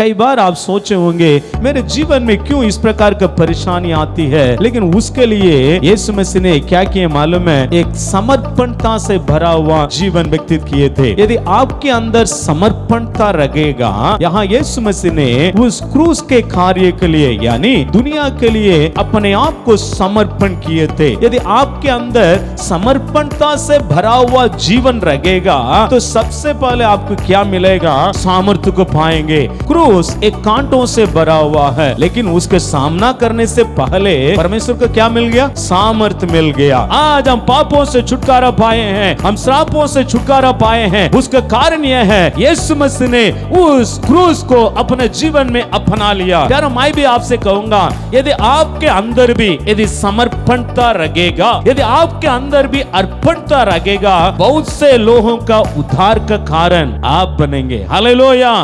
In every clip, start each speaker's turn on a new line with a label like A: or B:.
A: कई बार आप सोचे होंगे मेरे जीवन में क्यों इस प्रकार की परेशानी आती है, लेकिन उसके लिए यीशु मसीह ने क्या किया मालूम है? एक समर्पणता से भरा हुआ जीवन व्यतीत किए थे। यदि आपके अंदर समर्पणता रहेगा, यहाँ यीशु मसीह ने उस क्रूस के कार्य के लिए यानी दुनिया के लिए अपने आप को समर्पण किए थे। यदि आपके अंदर समर्पणता से भरा हुआ जीवन रहेगा तो सबसे पहले आपको क्या मिलेगा? सामर्थ्य को पाएंगे। क्रूस एक कांटों से भरा हुआ है, लेकिन उसके सामना करने से पहले परमेश्वर को क्या मिल गया? सामर्थ्य मिल गया। आज हम पापों से छुटकारा पाए हैं, हम श्रापों से छुटकारा पाए हैं। उसका कारण यह है यीशु मसीह ने उस क्रूस को अपने जीवन में अपना लिया। यार मैं भी आपसे कहूंगा, यदि आपके अंदर भी यदि समर्पणता रहेगा, यदि आपके अंदर भी अर्पणता रहेगा, बहुत से लोगों का उद्धार का कारण आप बनेंगे। हालेलुया।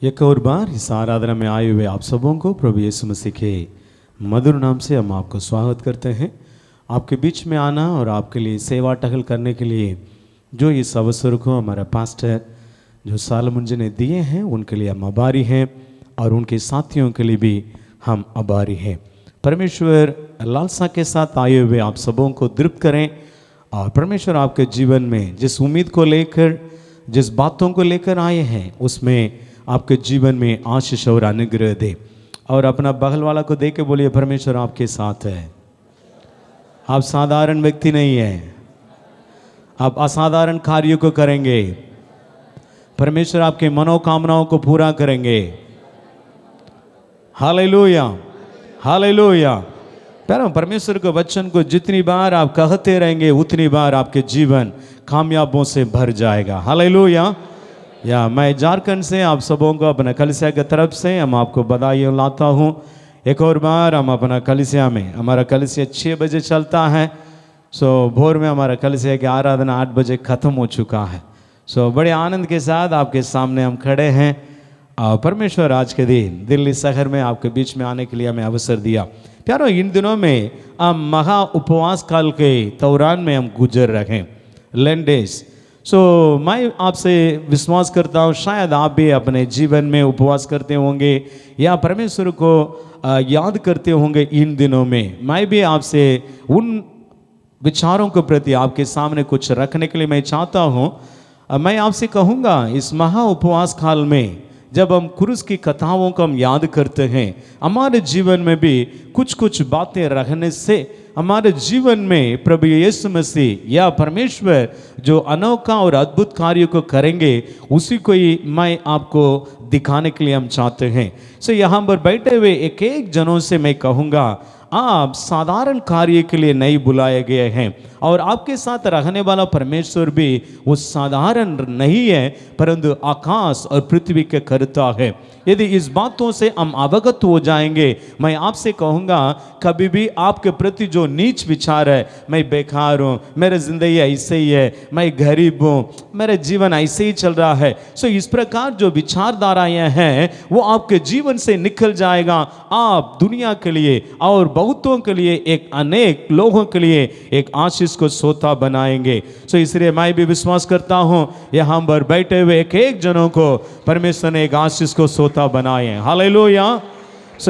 A: एक और बार इस आराधना में आए हुए आप सबों को प्रभु यीशु मसीह के मधुर नाम से हम आपको स्वागत करते हैं। आपके बीच में आना और आपके लिए सेवा टहल करने के लिए जो इस अवसर को हमारा पास्टर जो सालमुन जी ने दिए हैं, उनके लिए हम आभारी हैं और उनके साथियों के लिए भी हम आभारी हैं। परमेश्वर लालसा के साथ आए हुए आप सबों को तृप्त करें और परमेश्वर आपके जीवन में जिस उम्मीद को लेकर, जिस बातों को लेकर आए हैं, उसमें आपके जीवन में आशीष और अनुग्रह दे। और अपना बगल वाला को देख के बोलिए, परमेश्वर आपके साथ है। आप साधारण व्यक्ति नहीं है, आप असाधारण कार्यों को करेंगे। परमेश्वर आपके मनोकामनाओं को पूरा करेंगे। Hallelujah, hallelujah. प्यारे परमेश्वर के वचन को जितनी बार आप कहते रहेंगे, उतनी बार आपके जीवन कामयाबों से भर जाएगा। हालेलुया। या मैं झारखंड से आप सबों को अपना कलिसिया की तरफ से हम आपको बधाई लाता हूँ। एक और बार हम अपना कलिसिया में, हमारा कलिसिया 6 बजे चलता है। भोर में हमारा कलिसिया की आराधना 8 बजे ख़त्म हो चुका है। बड़े आनंद के साथ आपके सामने हम खड़े हैं। परमेश्वर आज के दिन दिल्ली शहर में आपके बीच में आने के लिए हमें अवसर दिया। प्यारो, इन दिनों में हम महा उपवास काल के दौरान में हम गुजर रहे हैं, लेंट डेज। मैं आपसे विश्वास करता हूँ शायद आप भी अपने जीवन में उपवास करते होंगे या परमेश्वर को याद करते होंगे। इन दिनों में मैं भी आपसे उन विचारों के प्रति आपके सामने कुछ रखने के लिए मैं चाहता हूँ। मैं आपसे कहूँगा, इस महा उपवास काल में जब हम क्रूस की कथाओं को हम याद करते हैं, हमारे जीवन में भी कुछ कुछ बातें रखने से हमारे जीवन में प्रभु यीशु मसीह या परमेश्वर जो अनोखा और अद्भुत कार्य को करेंगे, उसी को ही मैं आपको दिखाने के लिए हम चाहते हैं। यहाँ पर बैठे हुए एक एक जनों से मैं कहूँगा, आप साधारण कार्य के लिए नहीं बुलाए गए हैं और आपके साथ रहने वाला परमेश्वर भी वो साधारण नहीं है, परंतु आकाश और पृथ्वी के कर्ता है। यदि इस बातों से हम अवगत हो जाएंगे, मैं आपसे कहूँगा, कभी भी आपके प्रति जो नीच विचार है, मैं बेकार हूँ, मेरी जिंदगी ऐसे ही है, मैं गरीब हूँ, मेरे जीवन ऐसे ही चल रहा है, इस प्रकार जो विचारधाराएं हैं वो आपके जीवन से निकल जाएगा। आप दुनिया के लिए और बहुतों के लिए, एक अनेक लोगों के लिए एक आशीष को सोता बनाएंगे। इसलिए मैं भी विश्वास करता हूँ यहाँ पर बैठे हुए एक एक जनों को परमेश्वर ने एक आशीष को सोता बनाए हैं। हालेलुया।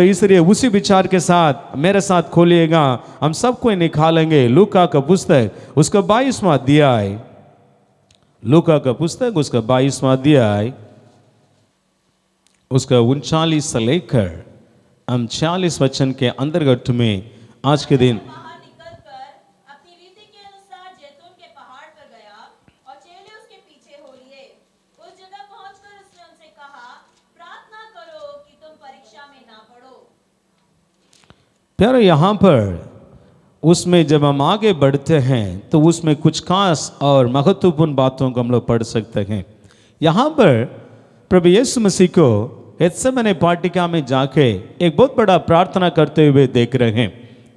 A: इसलिए उसी विचार के साथ मेरे साथ खोलिएगा, हम सबको निकालेंगे लूका का पुस्तक, उसका 22वां अध्याय। लूका का पुस्तक उसका 22वां अध्याय, उसका 39 से लेकर हम 46 वचन के अंतर्गत में आज के दिन प्यारो यहाँ पर उसमें जब हम आगे बढ़ते हैं तो उसमें कुछ खास और महत्वपूर्ण बातों को हम लोग पढ़ सकते हैं। यहाँ पर प्रभु यीशु मसीह को गेत्सेमने वाटिका में जाके एक बहुत बड़ा प्रार्थना करते हुए देख रहे हैं।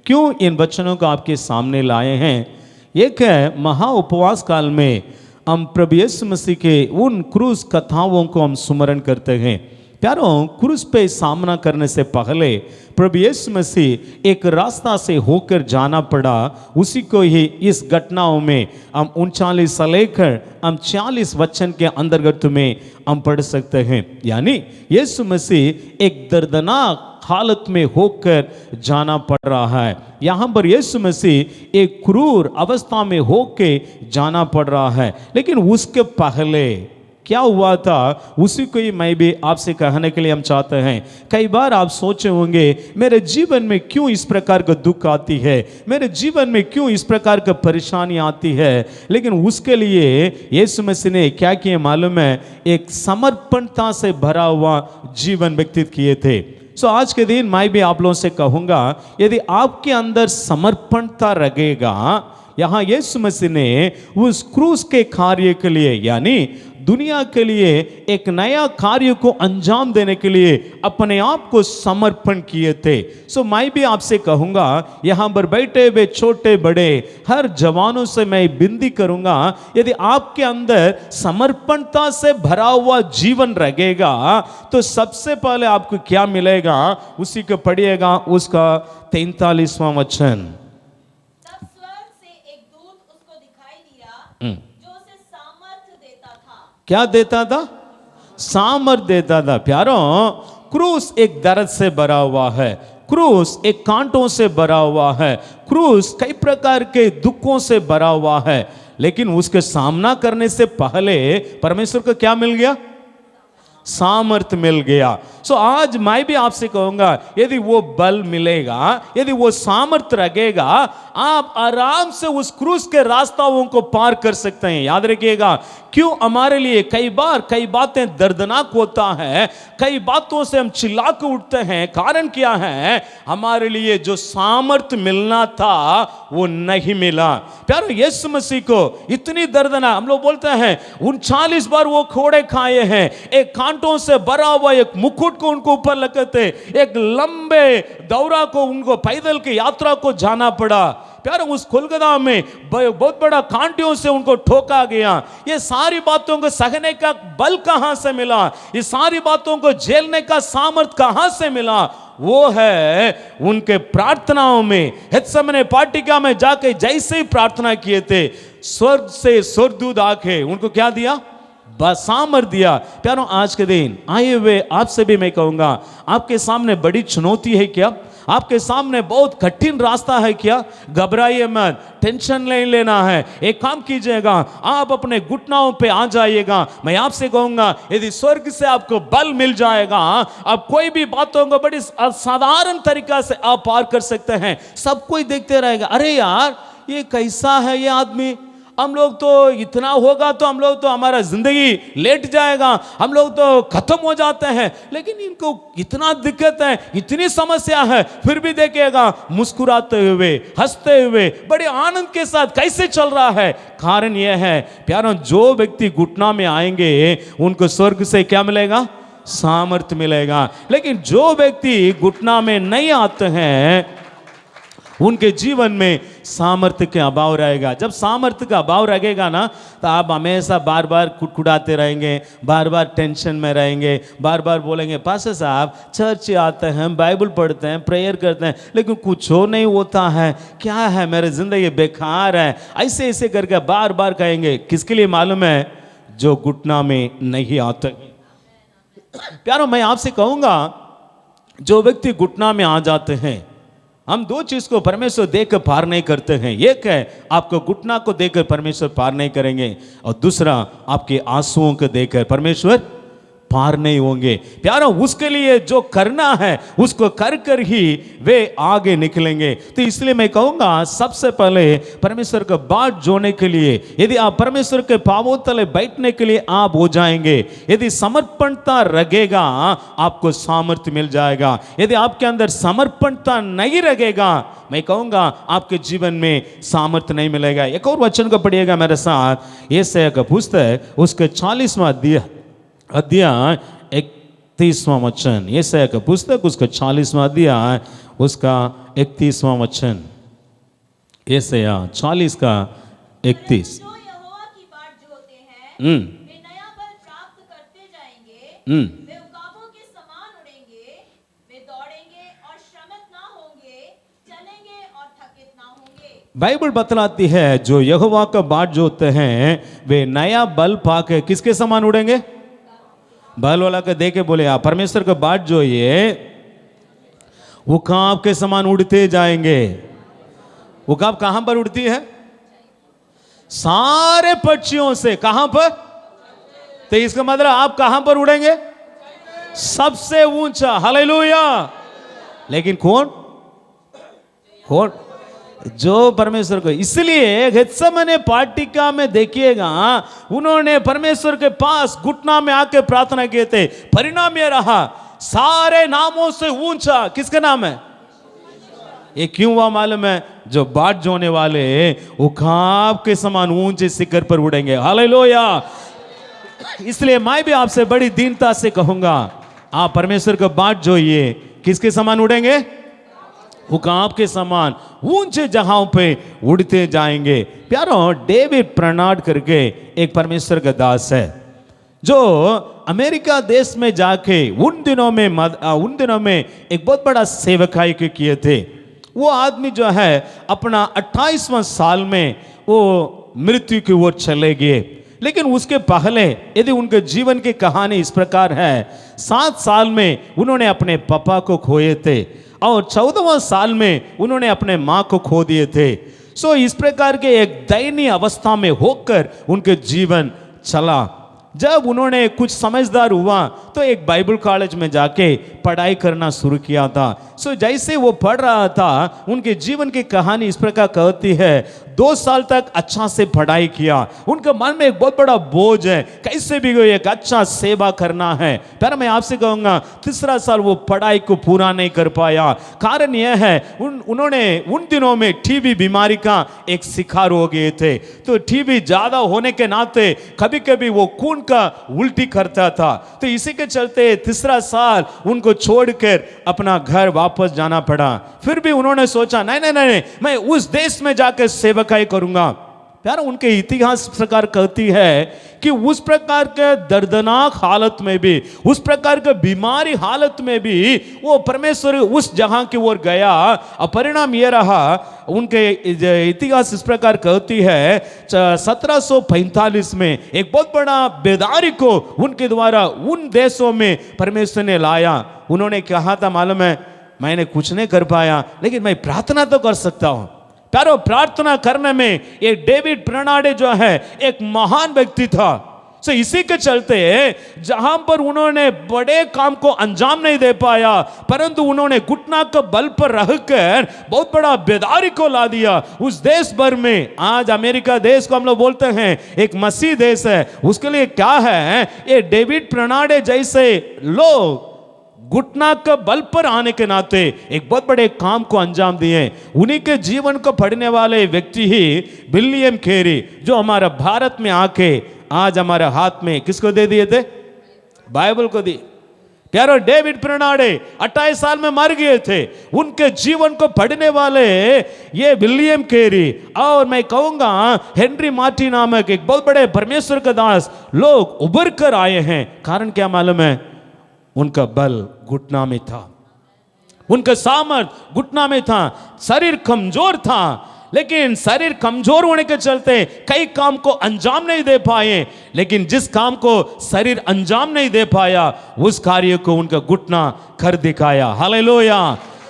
A: क्यों इन वचनों को आपके सामने लाए हैं? एक है महा उपवास काल में हम प्रभु यीशु मसीह के उन क्रूस कथाओं को हम स्मरण करते हैं। प्यारों, क्रूस पे सामना करने से पहले प्रभु यीशु मसीह एक रास्ता से होकर जाना पड़ा। उसी को ही इस घटनाओं में हम 39 से लेकर हम 40 वचन के अंतर्गत में हम पढ़ सकते हैं। यानी यीशु मसीह एक दर्दनाक हालत में होकर जाना पड़ रहा है। यहाँ पर यीशु मसीह एक क्रूर अवस्था में होकर जाना पड़ रहा है। लेकिन उसके पहले क्या हुआ था, उसी को ही मैं भी आपसे कहने के लिए हम चाहते हैं। कई बार आप सोचे होंगे मेरे जीवन में क्यों इस प्रकार का दुख आती है, मेरे जीवन में क्यों इस प्रकार का परेशानी आती है। लेकिन उसके लिए यीशु मसीह ने क्या किया मालूम है? एक समर्पणता से भरा हुआ जीवन व्यतीत किए थे। आज के दिन मैं भी आप लोगों से कहूँगा, यदि आपके अंदर समर्पणता रहेगा, यहाँ यीशु मसीह ने उस क्रूस के कार्य के लिए यानी दुनिया के लिए एक नया कार्य को अंजाम देने के लिए अपने आप को समर्पण किए थे। मैं भी आपसे कहूँगा, यहाँ पर बैठे हुए छोटे बड़े हर जवानों से मैं विनती करूँगा, यदि आपके अंदर समर्पणता से भरा हुआ जीवन रहेगा तो सबसे पहले आपको क्या मिलेगा, उसी को पढ़िएगा, उसका 43वां वचन।
B: तब स्वर्ग से एक दूत उसको दिखाई दिया जो उसे सामर्थ देता था।
A: क्या देता था? सामर्थ देता था। प्यारों, क्रूस एक दर्द से भरा हुआ है, क्रूस एक कांटों से भरा हुआ है, क्रूस कई प्रकार के दुखों से भरा हुआ है। लेकिन उसके सामना करने से पहले परमेश्वर को क्या मिल गया? सामर्थ मिल गया। आज मैं भी आपसे कहूंगा, यदि वो बल मिलेगा, यदि वो सामर्थ रहेगा, आप आराम से उस क्रूस के रास्ताओं को पार कर सकते हैं। याद रखिएगा, क्यों हमारे लिए कई बार कई बातें दर्दनाक होता है, कई बातों से हम चिल्ला के उठते हैं। कारण क्या है? हमारे लिए जो सामर्थ मिलना था वो नहीं मिला। प्यारो, यीशु मसीह को इतनी दर्दनाक, हम लोग बोलते हैं 39 बार वो खोड़े खाए हैं, एक कांटों से भरा हुआ एक मुकुट को उनको ऊपर लगाते, एक लंबे दौरा को उनको पैदल की यात्रा को जाना पड़ा। प्यारो, उस कोलकाता में बहुत बड़ा कांटियों से उनको ठोका गया। ये सारी बातों को सहने का बल कहां से मिला? ये सारी बातों को झेलने का सामर्थ कहां से मिला? वो है उनके प्रार्थनाओं में। गेत्सेमने वाटिका में जाके जैसे ही प्रार्थना किए थे, स्वर्ग से स्वर्गदूत आके उनको क्या दिया? सामर्थ दिया। प्यारों, आज के दिन आए हुए आपसे भी मैं कहूंगा, आपके सामने बड़ी चुनौती है क्या? आपके सामने बहुत कठिन रास्ता है क्या? घबराइए मत, टेंशन नहीं लेना है। एक काम कीजिएगा, आप अपने घुटनों पे आ जाइएगा। मैं आपसे कहूंगा, यदि स्वर्ग से आपको बल मिल जाएगा, आप कोई भी बातों को बड़ी साधारण तरीका से आप पार कर सकते हैं। सब कोई देखते रहेगा, अरे यार ये कैसा है ये आदमी, हम लोग तो इतना होगा तो हम लोग तो हमारा जिंदगी लेट जाएगा, हम लोग तो खत्म हो जाते हैं। लेकिन इनको इतना दिक्कत है, इतनी समस्या है, फिर भी देखिएगा मुस्कुराते हुए, हंसते हुए, बड़े आनंद के साथ कैसे चल रहा है। कारण यह है प्यारों, जो व्यक्ति घुटना में आएंगे उनको स्वर्ग से क्या मिलेगा? सामर्थ मिलेगा। लेकिन जो व्यक्ति घुटना में नहीं आते हैं उनके जीवन में सामर्थ्य के अभाव रहेगा। जब सामर्थ्य का अभाव रहेगा ना, तो आप हमेशा बार बार कुटकुटाते रहेंगे, बार बार टेंशन में रहेंगे, बार बार बोलेंगे पास्टर साहब चर्च आते हैं, बाइबल पढ़ते हैं, प्रेयर करते हैं, लेकिन कुछ हो नहीं होता है, क्या है मेरी जिंदगी बेकार है, ऐसे ऐसे करके बार बार कहेंगे। किसके लिए मालूम है? जो घुटना में नहीं आते। प्यारो, मैं आपसे कहूंगा, जो व्यक्ति घुटना में आ जाते हैं, हम दो चीज को परमेश्वर देखकर पार नहीं करते हैं। एक है आपको घुटना को देखकर परमेश्वर पार नहीं करेंगे, और दूसरा आपके आंसुओं को देखकर परमेश्वर पार नहीं होंगे। प्यारों, उसके लिए जो करना है उसको कर कर ही वे आगे निकलेंगे। तो इसलिए मैं कहूँगा सबसे पहले परमेश्वर का बाट जोड़ने के लिए, यदि आप परमेश्वर के पांवों तले बैठने के लिए आप हो जाएंगे, यदि समर्पणता रहेगा आपको सामर्थ्य मिल जाएगा। यदि आपके अंदर समर्पणता नहीं रहेगा, मैं कहूँगा आपके जीवन में सामर्थ्य नहीं मिलेगा। एक और वचन को पढ़िएगा मेरे साथ, यशायाह का पुस्तक उसके 40वां अध्याय 31वां वचन। यशायाह का पुस्तक उसका 40वां अध्याय उसका 31वां वचन। यशायाह 40 का 31।
B: जो यहोवा की बाट जोते हैं
A: हम्म
B: वे नया बल प्राप्त करते जाएंगे। वे उकाबों के समान उड़ेंगे, वे दौड़ेंगे और श्रमित ना होंगे, चलेंगे और थकित ना होंगे।
A: बाइबल बतलाती है जो यहोवा का बाट जोते हैं वे नया बल पाके किसके समान उड़ेंगे? बल वाला को देके बोले आप परमेश्वर का बाट जो ये उकाब के समान उड़ते जाएंगे। उकाब कहां पर उड़ती है? सारे पक्षियों से। कहां पर? तो इसका मतलब आप कहां पर उड़ेंगे? सबसे ऊंचा। हालेलुया। लेकिन कौन? जो परमेश्वर को। इसलिए गेत्सेमने पाटिका में देखिएगा, उन्होंने परमेश्वर के पास घुटना में आके प्रार्थना किए थे। परिणाम यह रहा, सारे नामों से ऊंचा किसका नाम है? ये क्यों हुआ मालूम है? जो बाट जोने वाले उकाब के समान ऊंचे शिखर पर उड़ेंगे। हालेलुया। इसलिए मैं भी आपसे बड़ी दीनता से कहूंगा, आप परमेश्वर का बाट जोइए। किसके समान उड़ेंगे? उकाब के समान ऊंचे जगहों पे उड़ते जाएंगे। प्यारों, डेविड प्रनाड करके एक परमेश्वर का दास है जो अमेरिका देश में जाके उन दिनों में एक बहुत बड़ा सेवकाई के किए थे। वो आदमी जो है अपना 28वां साल में वो मृत्यु की ओर चले गए। लेकिन उसके पहले यदि उनके जीवन की कहानी इस प्रकार है, 7 साल में उन्होंने अपने पापा को खोए थे और 14वां साल में उन्होंने अपने माँ को खो दिए थे। सो इस प्रकार के एक दयनीय अवस्था में होकर उनके जीवन चला। जब उन्होंने कुछ समझदार हुआ तो एक बाइबल कॉलेज में जाके पढ़ाई करना शुरू किया था। सो जैसे वो पढ़ रहा था, उनके जीवन की कहानी इस प्रकार कहती है, 2 साल तक अच्छा से पढ़ाई किया। उनके मन में एक बहुत बड़ा बोझ है, कैसे भी कोई एक अच्छा सेवा करना है। पर मैं आपसे कहूँगा, 3रा साल वो पढ़ाई को पूरा नहीं कर पाया। कारण यह है उन्होंने उन दिनों में टीबी बीमारी का एक शिकार हो गए थे। तो टीबी ज़्यादा होने के नाते कभी कभी वो खून का उल्टी करता था। तो इसी के चलते 3रा साल उनको छोड़कर अपना घर वापस जाना पड़ा। फिर भी उन्होंने सोचा नहीं, मैं उस देश में जाकर सेवकाई करूंगा। प्यारा, उनके इतिहास प्रकार कहती है कि उस प्रकार के दर्दनाक हालत में भी, उस प्रकार के बीमारी हालत में भी वो परमेश्वर उस जहां की ओर गया। और परिणाम यह रहा, उनके इतिहास इस प्रकार कहती है 1745 में एक बहुत बड़ा बेदारी को उनके द्वारा उन देशों में परमेश्वर ने लाया। उन्होंने कहा था मालूम है, मैंने कुछ नहीं कर पाया लेकिन मैं प्रार्थना तो कर सकता हूं। प्यारो, प्रार्थना करने में ये डेविड प्रनाडे जो है एक महान व्यक्ति था। सो इसी के चलते जहां पर उन्होंने बड़े काम को अंजाम नहीं दे पाया, परंतु उन्होंने घुटना के बल पर रहकर बहुत बड़ा बेदारी को ला दिया उस देश भर में। आज अमेरिका देश को हम लोग बोलते हैं एक मसीह देश है, उसके लिए क्या है, ये डेविड प्रनाडे जैसे लोग घुटना के बल पर आने के नाते एक बहुत बड़े काम को अंजाम दिए। उन्हीं के जीवन को पढ़ने वाले व्यक्ति ही विलियम कैरी, जो हमारा भारत में आके आज हमारे हाथ में किसको दे दिए थे? बाइबल को दी। प्यारो, डेविड प्रनाडे 28 साल में मर गए थे। उनके जीवन को पढ़ने वाले ये विलियम कैरी और मैं कहूंगा हेनरी मार्टी नामक एक बहुत बड़े परमेश्वर का दास लोग उभर कर आए हैं। कारण क्या मालूम है? उनका बल घुटना में था, उनका सामर्थ घुटना में था। शरीर कमजोर था, लेकिन शरीर कमजोर होने के चलते कई काम को अंजाम नहीं दे पाए। लेकिन जिस काम को शरीर अंजाम नहीं दे पाया, उस कार्य को उनका घुटना कर दिखाया। हालेलुया।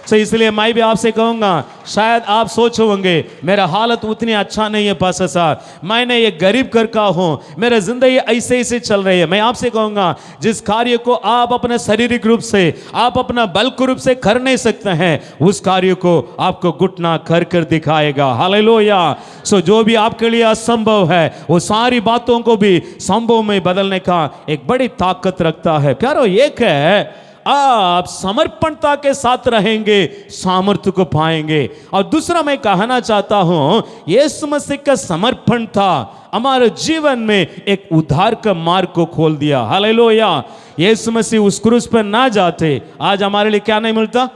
A: सो इसलिए मैं भी आपसे कहूंगा, शायद आप सोच होंगे मेरा हालत उतनी अच्छा नहीं है पास्टर साहब, मैंने ये गरीब घर का हूँ, मेरा जिंदगी ऐसे ऐसे चल रही है। मैं आपसे कहूंगा, जिस कार्य को आप अपने शारीरिक रूप से, आप अपना बल्क रूप से कर नहीं सकते हैं, उस कार्य को आपको घुटना कर कर दिखाएगा। हालेलुया। सो जो भी आपके लिए असंभव है, वो सारी बातों को भी संभव में बदलने का एक बड़ी ताकत रखता है। प्यारो, एक है आप समर्पणता के साथ रहेंगे, सामर्थ्य को पाएंगे। और दूसरा मैं कहना चाहता हूं, यीशु मसीह का समर्पण था हमारे जीवन में एक उद्धार का मार्ग को खोल दिया। हालेलुया। यीशु मसीह उस क्रूस पर ना जाते, आज हमारे लिए क्या नहीं मिलता?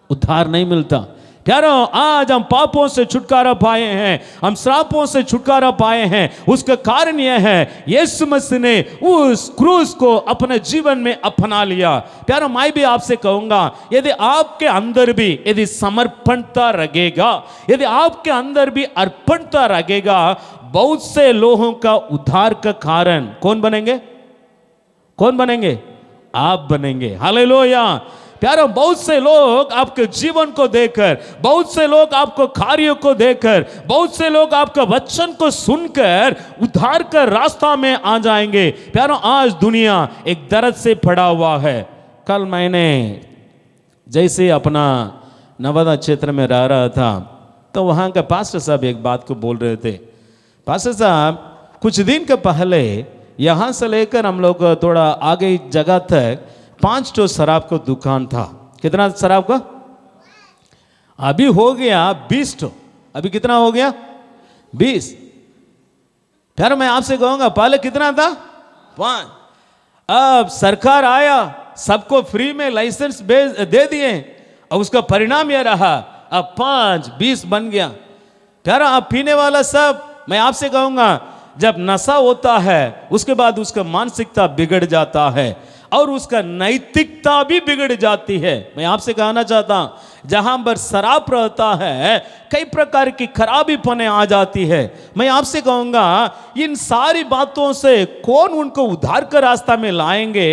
A: उद्धार नहीं मिलता। प्यारो, आज हम पापों से छुटकारा पाए हैं, हम श्रापों से छुटकारा पाए हैं। उसका कारण यह है, यीशु मसीह ने उस क्रूस को अपने जीवन में अपना लिया। प्यारो, मैं भी आपसे कहूंगा, यदि आपके अंदर भी यदि समर्पणता रहेगा, यदि आपके अंदर भी अर्पणता रहेगा, बहुत से लोगों का उद्धार का कारण कौन बनेंगे? कौन बनेंगे? आप बनेंगे। हालेलुया। प्यारो, बहुत से लोग आपके जीवन को देखकर, बहुत से लोग आपको कार्यों को देखकर, बहुत से लोग आपका वचन को सुनकर उद्धार का रास्ता में आ जाएंगे। प्यारो, आज दुनिया एक दर्द से पड़ा हुआ है। कल मैंने जैसे अपना नवादा क्षेत्र में रह रहा था, तो वहाँ का पास्टर साहब एक बात को बोल रहे थे। पास्टर साहब, कुछ दिन के पहले यहाँ से लेकर हम लोग थोड़ा आगे जगह तक 5 ठो शराब का दुकान था। कितना शराब का? अभी हो गया 20 ठो। अभी कितना हो गया? 20। फिर मैं आपसे कहूंगा, पहले कितना था? 5। अब सरकार आया, सबको फ्री में लाइसेंस दे दिए, और उसका परिणाम यह रहा, अब 5 20 बन गया। फिर अब पीने वाला सब, मैं आपसे कहूंगा, जब नशा होता है उसके बाद उसका मानसिकता बिगड़ जाता है और उसका नैतिकता भी बिगड़ जाती है। मैं आपसे कहना चाहता हूं, जहां पर शराब रहता है, कई प्रकार की खराबी पने आ जाती है। मैं आपसे कहूंगा, इन सारी बातों से कौन उनको उद्धार का रास्ता में लाएंगे?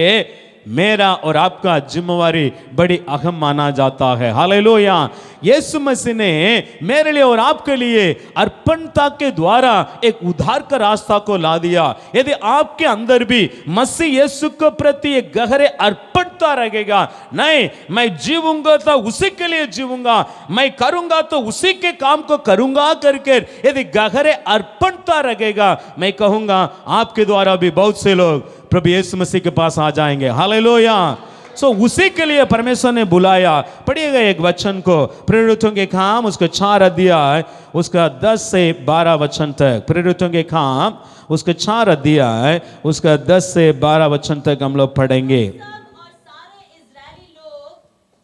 A: मेरा और आपका जिम्मेवारी बड़ी अहम माना जाता है। हालेलुया। यीशु मसीह ने मेरे लिए और आपके लिए अर्पणता के द्वारा एक उद्धार का रास्ता को ला दिया। यदि आपके अंदर भी मसीह यीशु के प्रति एक गहरे अर्पणता रहेगा, नहीं मैं जीवूंगा तो उसी के लिए जीवूंगा, मैं करूंगा तो उसी के काम को करूंगा करके यदि गहरे अर्पणता रहेगा, मैं कहूंगा आपके द्वारा भी बहुत से लोग प्रभु यीशु मसीह के पास आ जाएंगे। हालेलुया। सो उसी के लिए परमेश्वर ने बुलाया। पढ़िएगा एक वचन को, प्रेरितों के काम उसका 4 अध्याय उसका 10 से 12 वचन तक। प्रेरितों के काम उसका 4 अध्याय उसका 10 से 12 वचन तक हम लोग पढ़ेंगे।
B: और सारे इजरायली लोग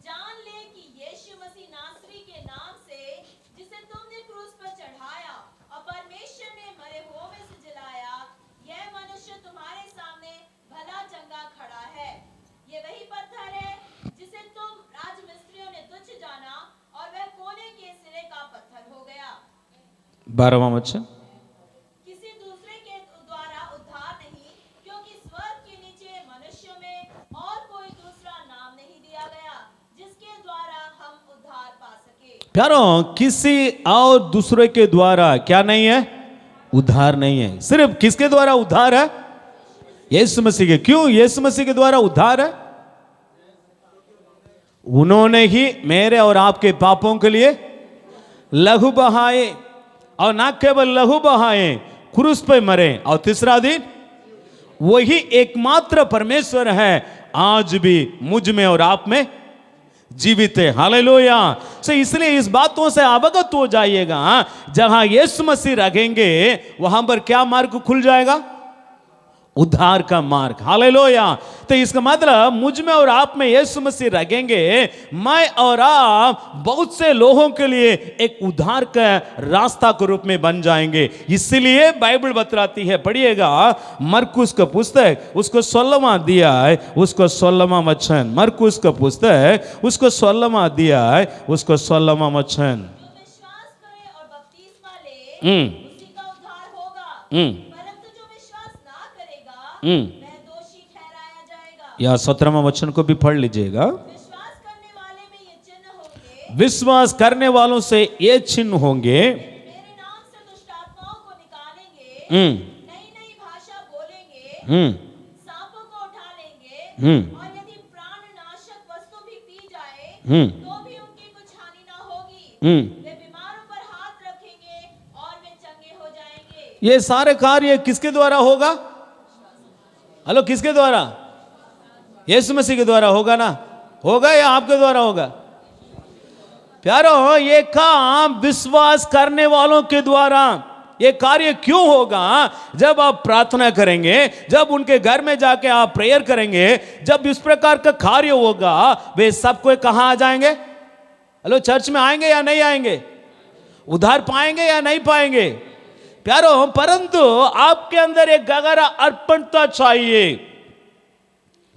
B: जान ले कि यीशु मसीह नासरी के नाम से, जिसे तुमने क्रूस पर चढ़ाया और परमेश्वर ने मरे हुओं में से जिलाया, यह मनुष्य तुम्हारे सामने भला चंगा खड़ा है। ये वही पत्थर है जिसे तुम राजमिस्त्रियों ने तुच्छ जाना, और वह कोने के सिरे का पत्थर हो गया।
A: 12वां वचन।
B: किसी दूसरे के द्वारा उद्धार नहीं, क्योंकि स्वर्ग के नीचे मनुष्यों में और कोई दूसरा नाम नहीं दिया गया जिसके द्वारा हम उद्धार पा सके।
A: प्यारो, किसी और दूसरे के द्वारा क्या नहीं है? उद्धार नहीं है। सिर्फ किसके द्वारा उद्धार है? यीशु मसीह के। क्यों यीशु मसीह के द्वारा उद्धार है? उन्होंने ही मेरे और आपके पापों के लिए लहू बहाए, और ना केवल लहू बहाए, क्रूस पे मरे, और तीसरा दिन वही एकमात्र परमेश्वर है आज भी मुझ में और आप में जीवित है। हालेलुया। सो इसलिए इस बातों से अवगत हो जाइएगा, जहां यीशु मसीह रहेंगे वहां पर क्या मार्ग खुल जाएगा? उद्धार का मार्ग। हालेलुया। तो इसका मतलब मुझ में और आप में यीशु मसीह रहेंगे, मैं और आप बहुत से लोगों के लिए एक उद्धार का रास्ता के रूप में बन जाएंगे। इसलिए बाइबल बतलाती है, पढ़िएगा मरकुस का पुस्तक उसको 16वां अध्याय उसको 16वां वचन। मरकुस का पुस्तक उसको 16वां अध्याय उसको 16वां वचन।
B: जो विश्वास करे और बपतिस्मा ले उसी का उद्धार होगा, परंतु जो विश्वास ना करेगा वह दोषी ठहराया जाएगा।
A: या 17वां वचन को भी पढ़ लीजिएगा।
B: विश्वास करने वाले में ये चिन्ह होगा
A: विश्वास करने वालों से ये चिन्ह होंगे।
B: मेरे नाम से दुष्ट आत्माओं को निकालेंगे,
A: हम्म
B: नई नई भाषा बोलेंगे,
A: हम्म
B: सांपों को उठा लेंगे,
A: हम्म
B: और यदि प्राणनाशक वस्तु भी पी जाए
A: हम्म
B: तो भी उनकी कुछ हानि ना होगी।
A: हम्म
B: वे बीमारों पर हाथ रखेंगे और वे चंगे हो जाएंगे।
A: ये सारे कार्य किसके द्वारा होगा? हेलो, किसके द्वारा? यीशु मसीह के द्वारा होगा ना? होगा या आपके द्वारा होगा? प्यारो, ये काम विश्वास करने वालों के द्वारा ये कार्य क्यों होगा? जब आप प्रार्थना करेंगे, जब उनके घर में जाके आप प्रेयर करेंगे, जब इस प्रकार का कार्य होगा, वे सबको कहां आ जाएंगे? हेलो, चर्च में आएंगे या नहीं आएंगे? उधार पाएंगे या नहीं पाएंगे? प्यारो, परंतु आपके अंदर एक गहरा अर्पणता चाहिए।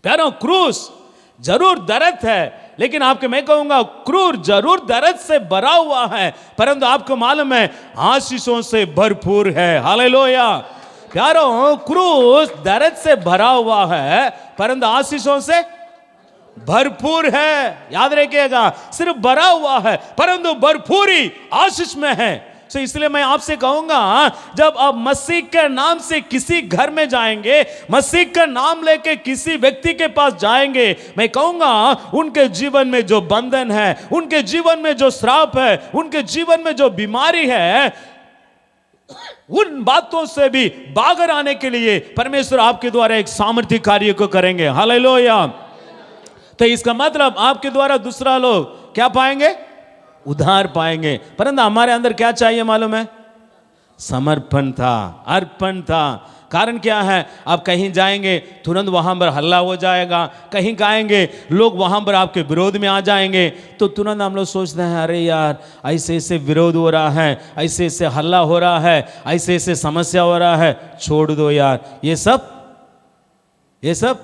A: प्यारो, क्रूस जरूर दर्द है, लेकिन आपके मैं कहूंगा क्रूर जरूर दर्द से भरा हुआ है, परंतु आपको मालूम है आशीषों से भरपूर है। हालेलुया। प्यारो, क्रूस दर्द से भरा हुआ है, परंतु आशीषों से भरपूर है। याद रखिएगा, सिर्फ भरा हुआ है परंतु भरपूरी आशीष में है। तो इसलिए मैं आपसे कहूंगा, जब आप मसीह के नाम से किसी घर में जाएंगे, मसीह का नाम लेके किसी व्यक्ति के पास जाएंगे, मैं कहूंगा उनके जीवन में जो बंधन है, उनके जीवन में जो श्राप है, उनके जीवन में जो बीमारी है, उन बातों से भी बाहर आने के लिए परमेश्वर आपके द्वारा एक सामर्थ्य कार्य को करेंगे। हालेलुया। तो इसका मतलब आपके द्वारा दूसरा लोग क्या पाएंगे? उधार पाएंगे। परंतु हमारे अंदर क्या चाहिए मालूम है? समर्पण था, अर्पण था। कारण क्या है? आप कहीं जाएंगे तुरंत वहां पर हल्ला हो जाएगा, कहीं गाएंगे लोग वहां पर आपके विरोध में आ जाएंगे, तो तुरंत हम लोग सोचते हैं अरे यार ऐसे ऐसे विरोध हो रहा है, ऐसे ऐसे हल्ला हो रहा है, ऐसे ऐसे समस्या हो रहा है, छोड़ दो यार, ये सब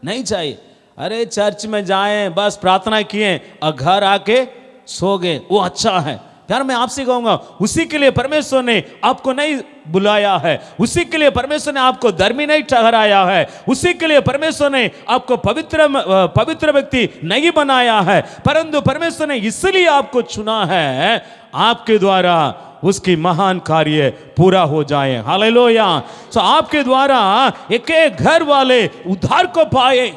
A: नहीं चाहिए। अरे चर्च में जाएं, बस प्रार्थना किए और घर आके सो गए, वो अच्छा है। यार मैं आपसे कहूंगा, उसी के लिए परमेश्वर ने आपको नहीं बुलाया है, उसी के लिए परमेश्वर ने आपको धर्मी नहीं ठहराया है, उसी के लिए परमेश्वर ने आपको पवित्र व्यक्ति नहीं बनाया है, परंतु परमेश्वर ने इसलिए आपको चुना है आपके द्वारा उसकी महान कार्य पूरा हो जाए। हालेलुया। तो आपके द्वारा एक एक घर वाले उद्धार को पाए।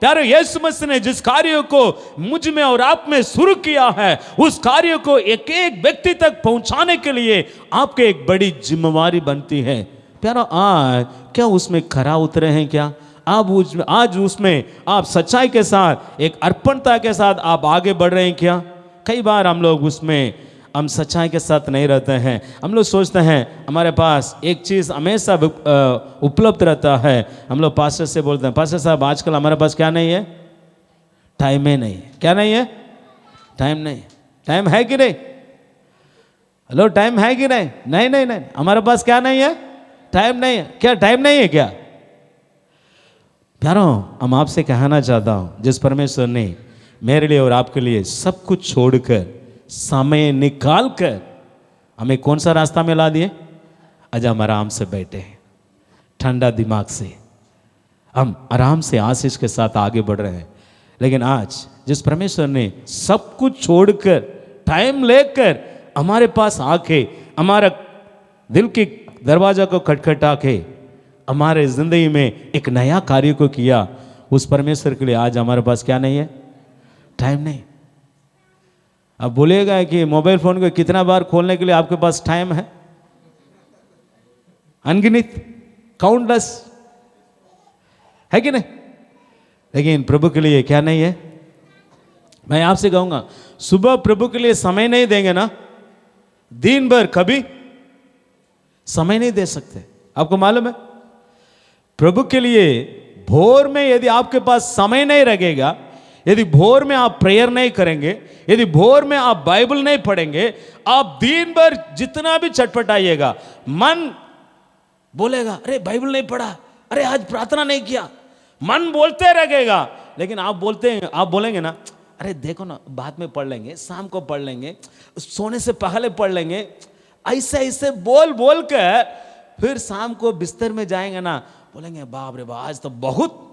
A: प्यारे, यीशु मसीह ने जिस कार्य को मुझ में और आप में शुरू किया है, उस कार्य को एक एक व्यक्ति तक पहुंचाने के लिए आपके एक बड़ी जिम्मेवारी बनती है। प्यारो, आज क्या उसमें खरा उतरे हैं? क्या आप आज उसमें आप सच्चाई के साथ, एक अर्पणता के साथ आप आगे बढ़ रहे हैं क्या? कई बार हम लोग उसमें हम सच्चाई के साथ नहीं रहते हैं। हम लोग सोचते हैं हमारे पास एक चीज़ हमेशा उपलब्ध रहता है। हम लोग पास्टर से बोलते हैं, पास्टर साहब आजकल हमारे पास क्या नहीं है? टाइम ही नहीं है। क्या नहीं है? टाइम नहीं। टाइम है कि नहीं? हेलो, टाइम है कि नहीं? नहीं नहीं नहीं, हमारे पास क्या नहीं है? टाइम नहीं है। क्या टाइम नहीं है क्या? प्यारो, हम आपसे कहना चाहता हूं, जिस परमेश्वर ने मेरे लिए और आपके लिए सब कुछ छोड़कर समय निकाल कर हमें कौन सा रास्ता में ला दिए? आज हम आराम से बैठे हैं, ठंडा दिमाग से हम आराम से आशीष के साथ आगे बढ़ रहे हैं। लेकिन आज जिस परमेश्वर ने सब कुछ छोड़कर टाइम लेकर हमारे पास आके हमारा दिल के दरवाजा को खटखटा के हमारे जिंदगी में एक नया कार्य को किया, उस परमेश्वर के लिए आज हमारे पास क्या नहीं है? टाइम नहीं। अब बोलेगा कि मोबाइल फोन को कितना बार खोलने के लिए आपके पास टाइम है? अनगिनत, काउंटलेस, है कि नहीं? लेकिन प्रभु के लिए क्या नहीं है? मैं आपसे कहूंगा, सुबह प्रभु के लिए समय नहीं देंगे ना, दिन भर कभी समय नहीं दे सकते। आपको मालूम है, प्रभु के लिए भोर में यदि आपके पास समय नहीं लगेगा, यदि भोर में आप प्रेयर नहीं करेंगे, यदि भोर में आप बाइबल नहीं पढ़ेंगे, आप दिन भर जितना भी चटपटाइएगा, मन बोलेगा अरे बाइबल नहीं पढ़ा, अरे आज प्रार्थना नहीं किया, मन बोलते रहेगा। लेकिन आप बोलेंगे ना, अरे देखो ना बाद में पढ़ लेंगे, शाम को पढ़ लेंगे, सोने से पहले पढ़ लेंगे, ऐसे ऐसे बोल बोल कर फिर शाम को बिस्तर में जाएंगे ना, बोलेंगे बाप रे बाप आज तो बहुत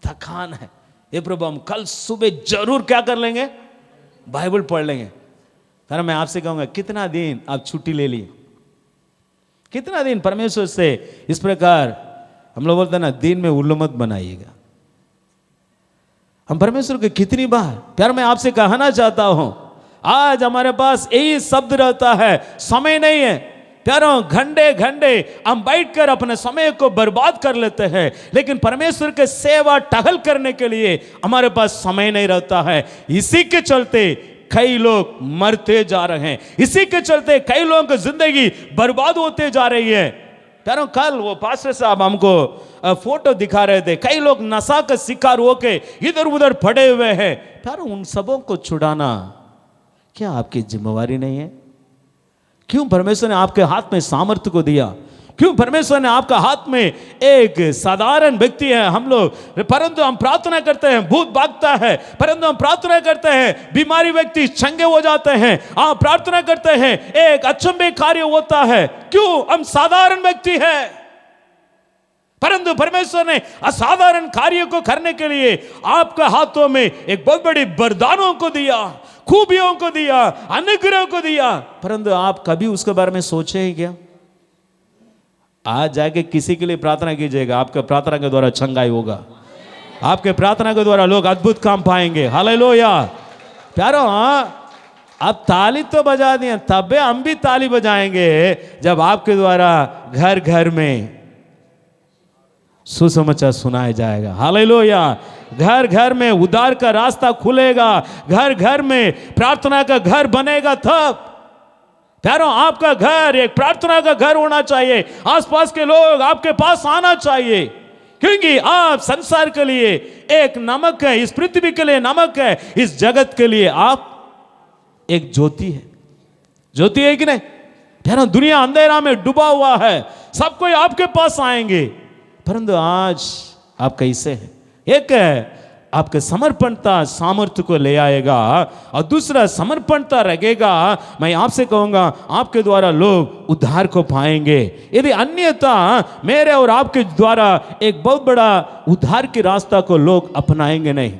A: थकान है, ये प्रभु हम कल सुबह जरूर क्या कर लेंगे? बाइबल पढ़ लेंगे। पर मैं आपसे कहूंगा कितना दिन आप छुट्टी ले लिए, कितना दिन परमेश्वर से इस प्रकार हम लोग बोलते हैं ना, दिन में उल्लू मत बनाइएगा। हम परमेश्वर के कितनी बार, प्यार मैं आपसे कहना चाहता हूं, आज हमारे पास यही शब्द रहता है, समय नहीं है। प्यारों, घंटे घंटे हम बैठकर अपने समय को बर्बाद कर लेते हैं, लेकिन परमेश्वर के सेवा टहल करने के लिए हमारे पास समय नहीं रहता है। इसी के चलते कई लोग मरते जा रहे हैं, इसी के चलते कई लोगों की जिंदगी बर्बाद होते जा रही है। प्यारों, कल वो पास्टर साहब हमको फोटो दिखा रहे थे, कई लोग नशा का शिकार होके इधर उधर पड़े हुए हैं। प्यारों, उन सबों को छुड़ाना क्या आपकी जिम्मेवारी नहीं है? क्यों परमेश्वर ने आपके हाथ में सामर्थ्य को दिया? क्यों परमेश्वर ने आपका हाथ में, एक साधारण व्यक्ति है हम लोग, परंतु हम प्रार्थना करते हैं भूत भागता है, परंतु हम प्रार्थना करते हैं बीमारी व्यक्ति चंगे हो जाते हैं, आप प्रार्थना करते हैं एक अचंभे कार्य होता है। क्यों? हम साधारण व्यक्ति हैं, परंतु परमेश्वर ने असाधारण कार्य को करने के लिए आपके हाथों में एक बहुत बड़ी वरदानों को दिया, खूबियों को दिया, अनुग्रह को दिया, परंतु आप कभी उसके बारे में सोचे ही क्या? आज जाके किसी के लिए प्रार्थना कीजिएगा, आपके प्रार्थना के द्वारा चंगाई होगा, आपके प्रार्थना के द्वारा लोग अद्भुत काम पाएंगे। हालेलुया। प्यारो, आप ताली तो बजा दिए, तब हम भी ताली बजाएंगे जब आपके द्वारा घर घर में सुसमाचार सुनाया जाएगा। हालेलुया। घर घर में उद्धार का रास्ता खुलेगा, घर घर में प्रार्थना का घर बनेगा। तब प्यारों, आपका घर एक प्रार्थना का घर होना चाहिए, आसपास के लोग आपके पास आना चाहिए, क्योंकि आप संसार के लिए एक नमक है, इस पृथ्वी के लिए नमक है, इस जगत के लिए आप एक ज्योति है। ज्योति है कि नहीं? प्यारों, दुनिया अंधेरा में डूबा हुआ है, सब कोई आपके पास आएंगे, परंतु आज आप कैसे हैं? एक है आपके समर्पणता सामर्थ्य को ले आएगा, और दूसरा समर्पणता रहेगा। मैं आपसे कहूंगा आपके द्वारा लोग उद्धार को पाएंगे। यदि अन्यथा मेरे और आपके द्वारा एक बहुत बड़ा उद्धार के रास्ता को लोग अपनाएंगे नहीं।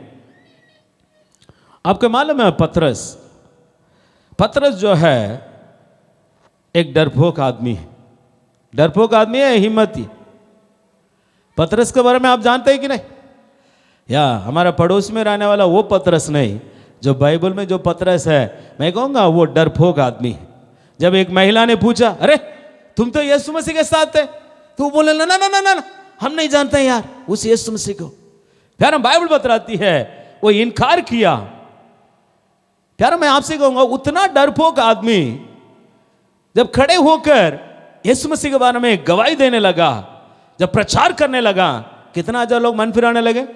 A: आपको मालूम है, पतरस जो है एक डरपोक आदमी है। डरपोक आदमी है, हिम्मती। पतरस के बारे में आप जानते हैं कि नहीं? या हमारा पड़ोस में रहने वाला वो पतरस नहीं, जो बाइबल में जो पतरस है, मैं कहूँगा वो डरपोक आदमी है। जब एक महिला ने पूछा, अरे तुम तो यीशु मसीह के साथ है, तो बोले ना ना ना ना ना, हम नहीं जानते यार उस यीशु मसीह को। प्यारा, बाइबल बतलाती है वो इनकार किया। प्यारा, मैं आपसे कहूँगा उतना डरपोक आदमी जब खड़े होकर यीशु मसीह के बारे में गवाही देने लगा, जब प्रचार करने लगा, कितना हजार लोग मन फिराने लगे?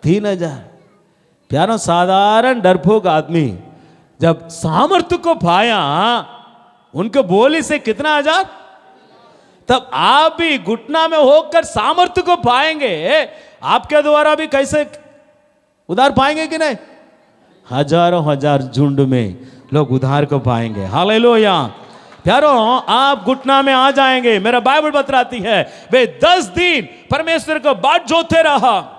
A: 3000। प्यारों, साधारण डरपोक आदमी जब सामर्थ्य को पाया, उनके बोली से कितना हजार, तब आप भी घुटना में होकर सामर्थ्य को पाएंगे। आपके द्वारा भी कैसे उधार पाएंगे कि नहीं? हजारों हजार झुंड में लोग उधार को पाएंगे। हालेलुया। प्यारों, आप घुटना में आ जाएंगे। मेरा बाइबल बतलाती है वे 10 दिन परमेश्वर को बाट जोते रहा,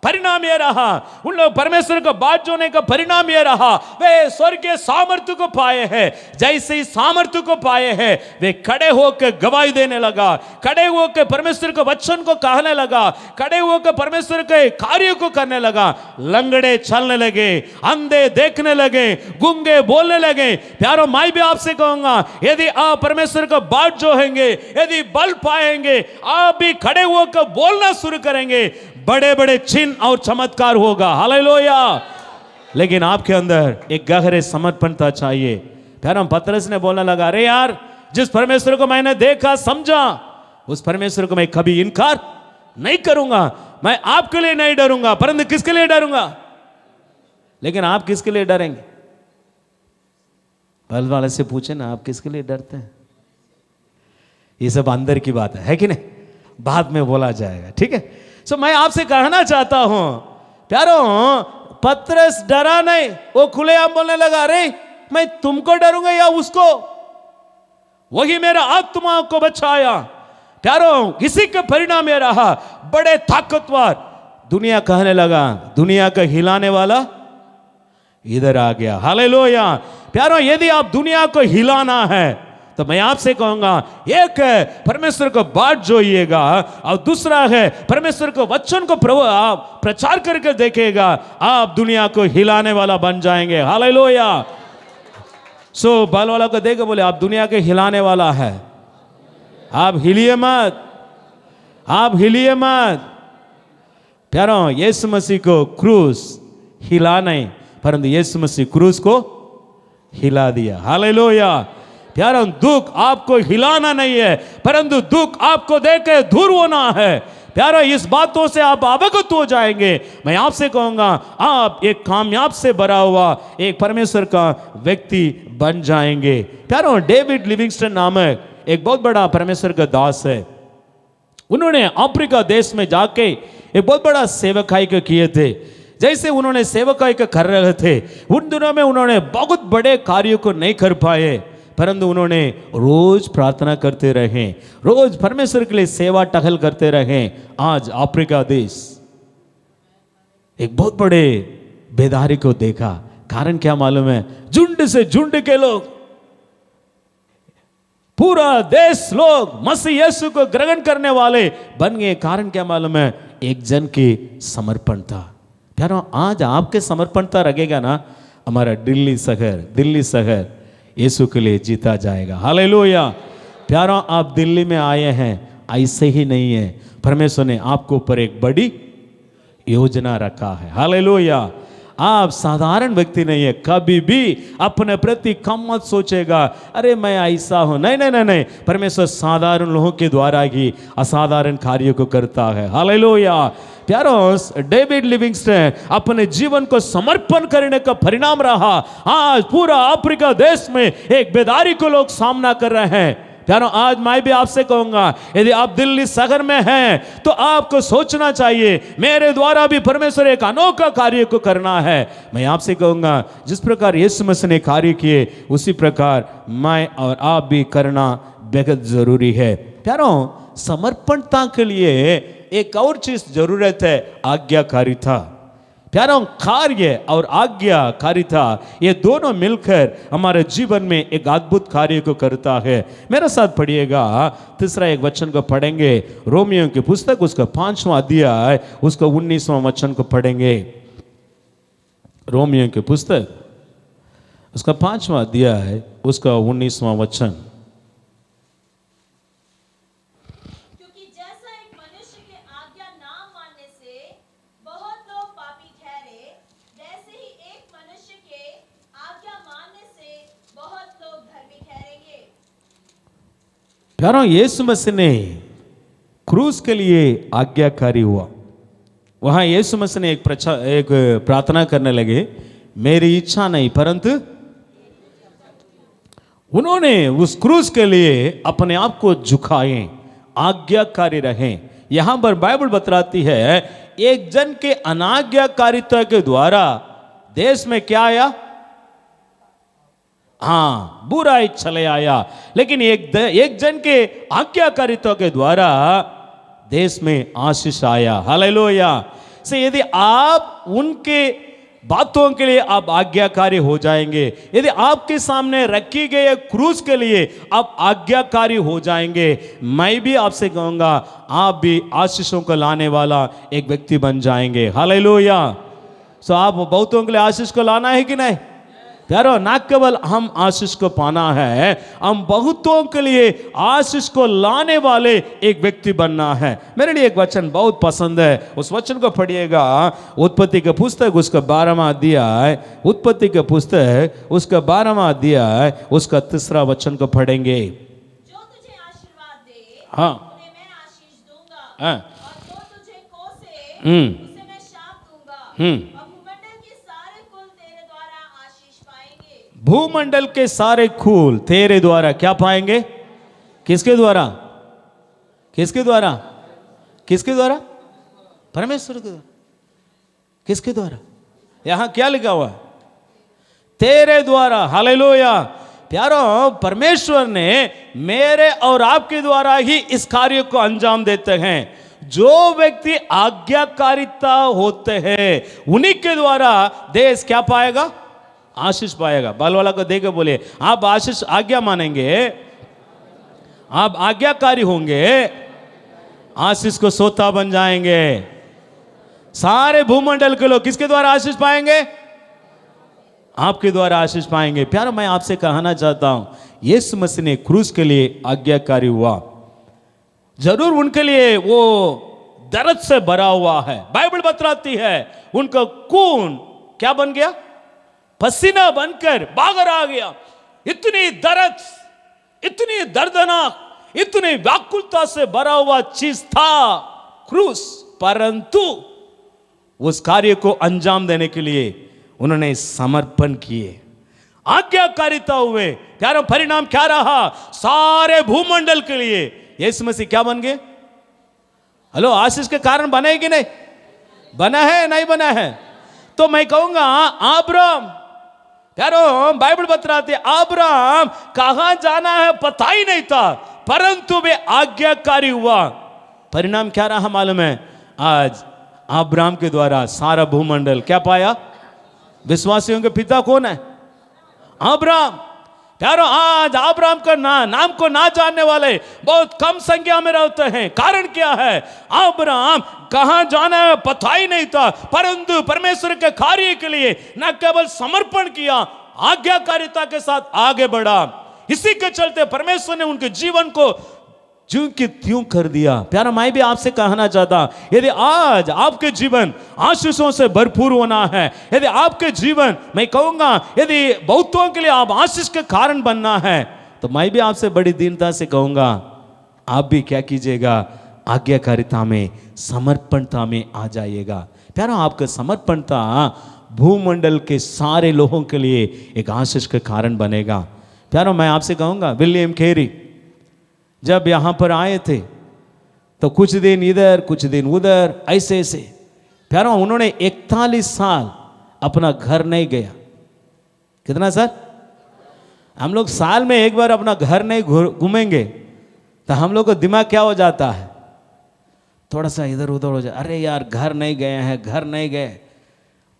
A: परिणाम यह रहा, उन लोग परमेश्वर को बाट जोने का परिणाम यह रहा, वे स्वर्गीय सामर्थ्य को पाए हैं। जैसे ही सामर्थ्य को पाए हैं, वे खड़े होकर गवाही देने लगा, खड़े होकर परमेश्वर के वचन को कहने लगा, खड़े होकर परमेश्वर के कार्य को करने लगा। लंगड़े चलने लगे, अंधे देखने लगे, गूंगे बोलने लगे। प्यारों, मैं भी आपसे कहूंगा, यदि आप परमेश्वर को बाट जोहेंगे, यदि बल पाएंगे, आप भी खड़े होकर बोलना शुरू करेंगे, बड़े बड़े चिन्ह और चमत्कार होगा। हालेलुया। लेकिन आपके अंदर एक गहरे समर्पणता चाहिए। प्यारा, पतरस ने बोलने लगा, अरे यार, जिस परमेश्वर को मैंने देखा समझा, उस परमेश्वर को मैं कभी इनकार नहीं करूंगा। मैं आपके लिए नहीं डरूंगा, परंतु किसके लिए डरूंगा? लेकिन आप किसके लिए डरेंगे? बल वाले से पूछे ना, आप किसके लिए डरते हैं? ये सब अंदर की बात है कि नहीं? बाद में बोला जाएगा, ठीक है। सो मैं आपसे कहना चाहता हूं प्यारों, पतरस डरा नहीं, वो खुलेआम बोलने लगा, अरे मैं तुमको डरूंगा या उसको? वही मेरा आत्मा को बचाया। प्यारों, इसी का परिणाम यह रहा, बड़े ताकतवर। दुनिया कहने लगा, दुनिया का हिलाने वाला इधर आ गया। हालेलुया। प्यारो, यदि आप दुनिया को हिलाना है तो मैं आपसे कहूंगा, एक है परमेश्वर को बाट जोइएगा और दूसरा है परमेश्वर को वचन को आप प्रचार करके देखेगा, आप दुनिया को हिलाने वाला बन जाएंगे। हालेलुया। सो बाल वाला को देखे बोले, आप दुनिया के हिलाने वाला है, आप हिलिए मत, आप हिलिए मत। प्यारो, यीशु मसीह को क्रूस हिला नहीं, परंतु यीशु मसीह क्रूस को हिला दिया। हालेलुया। प्यारो, दुख आपको हिलाना नहीं है, परंतु दुख आपको देकर दूर होना है। प्यारो, इस बातों से आप अवगत हो जाएंगे। मैं आपसे कहूंगा, आप एक कामयाब से भरा हुआ एक परमेश्वर का व्यक्ति बन जाएंगे। प्यारो, डेविड लिविंगस्टन नामक एक बहुत बड़ा परमेश्वर का दास है। उन्होंने अफ्रीका देश में जाके एक बहुत बड़ा सेवकाई को किए थे। जैसे उन्होंने सेवकाई को कर रहे थे, उन दिनों में उन्होंने बहुत बड़े कार्यों को नहीं कर पाए, परंतु उन्होंने रोज प्रार्थना करते रहे, रोज परमेश्वर के लिए सेवा टहल करते रहे। आज अफ्रीका देश एक बहुत बड़े बेदारी को देखा। कारण क्या मालूम है? झुंड से झुंड के लोग, पूरा देश लोग मसीह यीशु को ग्रहण करने वाले बन गए। कारण क्या मालूम है? एक जन की समर्पण था। प्यारो, आज आपके समर्पणता रखेगा ना, हमारा दिल्ली शहर यीशु के लिए जीता जाएगा। हालेलुया। प्यारो, आप दिल्ली में आए हैं ऐसे ही नहीं है, परमेश्वर ने आपको ऊपर एक बड़ी योजना रखा है। हालेलुया। आप साधारण व्यक्ति नहीं है। कभी भी अपने प्रति कम मत सोचेगा, अरे मैं ऐसा हूं। नहीं नहीं नहीं नहीं, परमेश्वर साधारण लोगों के द्वारा ही असाधारण कार्यों को करता है। हालेलुया। प्यारो, डेविड लिविंगस्टन अपने जीवन को समर्पण करने का परिणाम रहा आज पूरा अफ्रीका देश में एक बेदारी को लोग सामना कर रहे हैं। प्यारो, आज मैं भी आपसे कहूंगा, यदि आप दिल्ली शहर में हैं तो आपको सोचना चाहिए, मेरे द्वारा भी परमेश्वर एक अनोखा कार्य को करना है। मैं आपसे कहूंगा, जिस प्रकार यीशु मसीह ने कार्य किए उसी प्रकार मैं और आप भी करना बेहद जरूरी है। प्यारो, समर्पणता के लिए एक और चीज जरूरत है, आज्ञाकारिता। प्यारो, कार्य और आज्ञाकारिता ये दोनों मिलकर हमारे जीवन में एक अद्भुत कार्य को करता है। मेरे साथ पढ़िएगा, तीसरा एक वचन को पढ़ेंगे, रोमियो की पुस्तक उसका 5वां अध्याय उसका 19वां वचन को पढ़ेंगे। रोमियो की पुस्तक उसका 5वां अध्याय उसका 19वां वचन। प्यारो, यीशु मसीह ने क्रूस के लिए आज्ञाकारी हुआ। वहां यीशु मसीह ने एक प्रार्थना करने लगे, मेरी इच्छा नहीं परंतु उन्होंने उस क्रूस के लिए अपने आप को झुकाए, आज्ञाकारी रहे। यहां पर बाइबल बतलाती है, एक जन के अनाज्ञाकारिता के द्वारा देश में क्या आया? हाँ, बुराई चले आया। लेकिन एक जन के आज्ञाकारिता के द्वारा देश में आशीष आया। हालेलुया। से यदि आप उनके बातों के लिए आप आज्ञाकारी हो जाएंगे, यदि आपके सामने रखी गई क्रूस के लिए आप आज्ञाकारी हो जाएंगे, मैं भी आपसे कहूंगा, आप भी आशीषों को लाने वाला एक व्यक्ति बन जाएंगे। हालेलुया। सो आप बहुतों के लिए आशीष को लाना है कि नहीं? प्यारो, ना केवल हम आशीष को पाना है, हम बहुतों के लिए आशीष को लाने वाले एक व्यक्ति बनना है। मेरे लिए एक वचन बहुत पसंद है, उस वचन को पढ़िएगा, उत्पत्ति के पुस्तक उसका 12वां अध्याय, उत्पत्ति के पुस्तक उसका 12वां अध्याय उसका 3 वचन को पढ़ेंगे।
B: जो तुझे आशीर्वाद दे,
A: हाँ,
B: उन्हें मैं आशीष दूंगा,
A: हाँ,
B: और जो तुझे कोसे, उसे मैं शाप दूंगा।
A: भूमंडल के सारे फूल तेरे द्वारा क्या पाएंगे? किसके द्वारा? किसके द्वारा? किसके द्वारा? परमेश्वर के द्वारा। किसके द्वारा? यहां क्या लिखा हुआ? तेरे द्वारा। हालेलुया। प्यारो, परमेश्वर ने मेरे और आपके द्वारा ही इस कार्य को अंजाम देते हैं। जो व्यक्ति आज्ञाकारिता होते हैं उन्हीं के द्वारा देश क्या पाएगा? आशीष पाएगा। बाल वाला को देकर बोले, आप आशीष आज्ञा मानेंगे, आप आज्ञाकारी होंगे, आशीष को सोता बन जाएंगे। सारे भूमंडल के लोग किसके द्वारा आशीष पाएंगे? आपके द्वारा आशीष पाएंगे। प्यारो, मैं आपसे कहना चाहता हूं, यीशु मसीह ने क्रूस के लिए आज्ञाकारी हुआ। जरूर उनके लिए वो दर्द से भरा हुआ है। बाइबल बतलाती है उनका खून क्या बन गया? पसीना बनकर बाहर आ गया। इतनी दर्द, इतनी दर्दनाक, इतनी व्याकुलता से भरा हुआ चीज था क्रूस, परंतु उस कार्य को अंजाम देने के लिए उन्होंने समर्पण किए, आज्ञाकारिता हुए। प्यारो, परिणाम क्या रहा? सारे भूमंडल के लिए यीशु मसीह क्या बन गए? हेलो, आशीष के कारण बने कि नहीं? बना है, नहीं बना है? तो मैं कहूंगा अब्राहम, प्यारो बाइबल बतलाती है अब्राहम कहां जाना है पता ही नहीं था, परंतु वे आज्ञाकारी हुआ। परिणाम क्या रहा मालूम है? आज अब्राहम के द्वारा सारा भूमंडल क्या पाया? विश्वासियों के पिता कौन है? अब्राहम। प्यारो, आज अब्राहम का नाम को ना जानने वाले बहुत कम संख्या में रहते हैं। कारण क्या है? अब्राहम कहां जाना है पता ही नहीं था, परंतु परमेश्वर के कार्य के लिए न केवल समर्पण किया, आज्ञाकारिता के साथ आगे बढ़ा। इसी के चलते परमेश्वर ने उनके जीवन को ज्यों की त्यों कर दिया। प्यारा, मैं भी आपसे कहना चाहता, यदि आज आपके जीवन आशीषों से भरपूर होना है, यदि आपके जीवन, मैं कहूंगा यदि बहुतों के लिए आप आशीष के कारण बनना है, तो मैं भी आपसे बड़ी दीनता से कहूंगा, आप भी क्या कीजिएगा? आज्ञाकारिता में, समर्पणता में आ जाइएगा। प्यारा, आपका समर्पणता भूमंडल के सारे लोगों के लिए एक आशीष के कारण बनेगा। प्यारा, मैं आपसे कहूंगा, विलियम कैरी जब यहां पर आए थे तो कुछ दिन इधर कुछ दिन उधर ऐसे ऐसे, प्यारो उन्होंने 41 साल अपना घर नहीं गया। कितना सर? हम लोग साल में एक बार अपना घर नहीं घूमेंगे तो हम लोग को दिमाग क्या हो जाता है? थोड़ा सा इधर उधर हो जाए, अरे यार घर नहीं गए हैं, घर नहीं गए।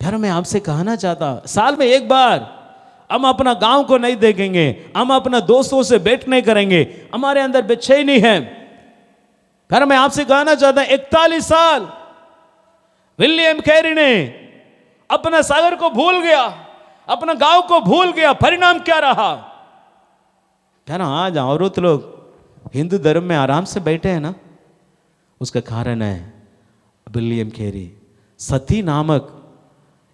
A: प्यारो, मैं आपसे कहना चाहता, साल में एक बार हम अपना गांव को नहीं देखेंगे, हम अपना दोस्तों से भेंट नहीं करेंगे, हमारे अंदर बेचैनी है। फिर मैं आपसे कहना चाहता हूं, 41 साल विलियम कैरी ने अपना सागर को भूल गया, अपना गांव को भूल गया। परिणाम क्या रहा? क्या ना, आज औरत लोग हिंदू धर्म में आराम से बैठे हैं ना, उसका कारण है विलियम कैरी। सती नामक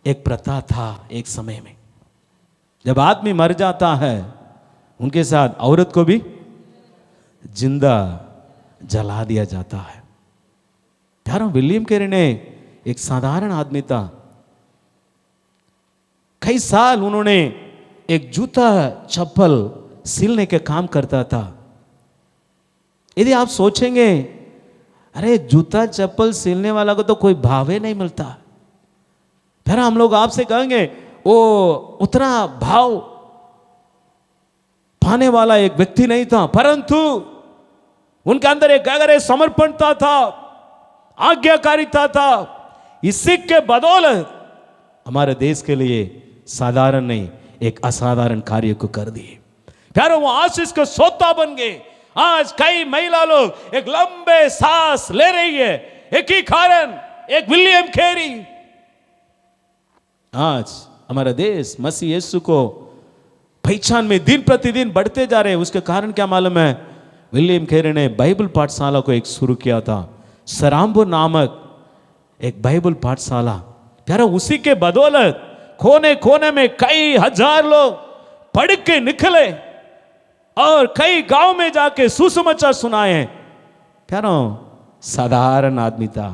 A: एक प्रथा था एक समय में, जब आदमी मर जाता है उनके साथ औरत को भी जिंदा जला दिया जाता है। प्यारो, विलियम कैरी ने एक साधारण आदमी था। कई साल उन्होंने एक जूता चप्पल सिलने के काम करता था। यदि आप सोचेंगे, अरे जूता चप्पल सिलने वाला को तो कोई भाव नहीं मिलता, फिर हम लोग आपसे कहेंगे वो उतना भाव पाने वाला एक व्यक्ति नहीं था, परंतु उनके अंदर एक अगर समर्पणता था, आज्ञाकारिता था। इसी के बदौलत हमारे देश के लिए साधारण नहीं, एक असाधारण कार्य को कर दिए। प्यारो, वो आशीष के सोता बन गए। आज कई महिला लोग एक लंबे सांस ले रही है, एक ही कारण, एक विलियम कैरी। आज हमारा देश मसीह यीशु को पहचान में दिन प्रतिदिन बढ़ते जा रहे हैं। उसके कारण क्या मालूम है? विलियम कैरी ने बाइबल पाठशाला को एक शुरू किया था, सराम्बो नामक एक बाइबल पाठशाला। प्यारा, उसी के बदौलत कोने कोने में कई हजार लोग पढ़ के निकले और कई गांव में जाके सुसमाचार सुनाए। प्यारो, साधारण आदमी था,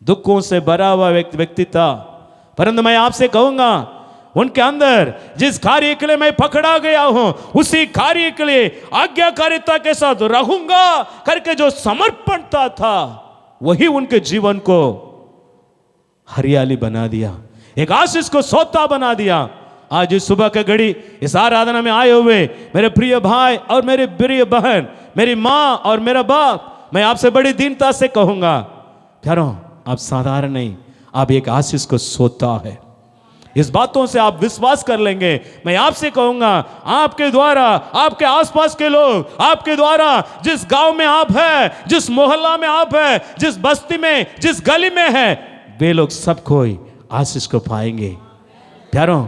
A: दुखों से भरा हुआ व्यक्ति था, परंतु मैं आपसे कहूंगा, उनके अंदर जिस कार्य के लिए मैं पकड़ा गया हूं, उसी कार्य के लिए आज्ञाकारिता के साथ रहूंगा करके जो समर्पणता था, वही उनके जीवन को हरियाली बना दिया, एक आशीष को सोता बना दिया। आज इस सुबह के घड़ी इस आराधना में आए हुए मेरे प्रिय भाई और मेरी प्रिय बहन, मेरी माँ और मेरा बाप, मैं आपसे बड़ी दीनता से कहूंगा, प्यारो, आप साधारण नहीं, आप एक आशीष को सोता है, इस बातों से आप विश्वास कर लेंगे। मैं आपसे कहूंगा, आपके द्वारा आपके आसपास के लोग, आपके द्वारा जिस गांव में आप हैं, जिस मोहल्ला में आप हैं, जिस बस्ती में, जिस गली में है, वे लोग सब कोई आशीष को पाएंगे। प्यारों,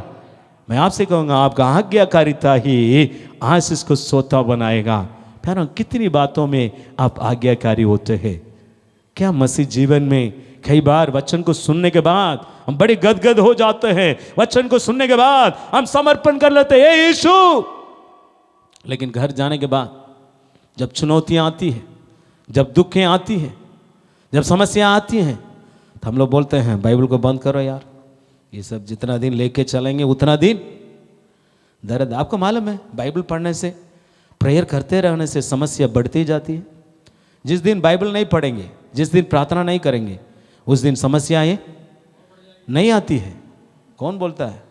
A: मैं आपसे कहूंगा, आपका आज्ञाकारिता ही आशीष को सोता बनाएगा। प्यारों, कितनी बातों में आप आज्ञाकारी होते हैं। क्या मसीह जीवन में कई बार वचन को सुनने के बाद हम बड़े गदगद हो जाते हैं, वचन को सुनने के बाद हम समर्पण कर लेते हैं, हे यीशु। लेकिन घर जाने के बाद जब चुनौतियां आती है, जब दुखें आती हैं, जब समस्या आती हैं, तो हम लोग बोलते हैं बाइबल को बंद करो यार, ये सब जितना दिन लेके चलेंगे उतना दिन दर्द। आपको मालूम है, बाइबल पढ़ने से, प्रेयर करते रहने से समस्या बढ़ती जाती है। जिस दिन बाइबल नहीं पढ़ेंगे, जिस दिन प्रार्थना नहीं करेंगे, उस दिन समस्याएं नहीं आती है। कौन बोलता है?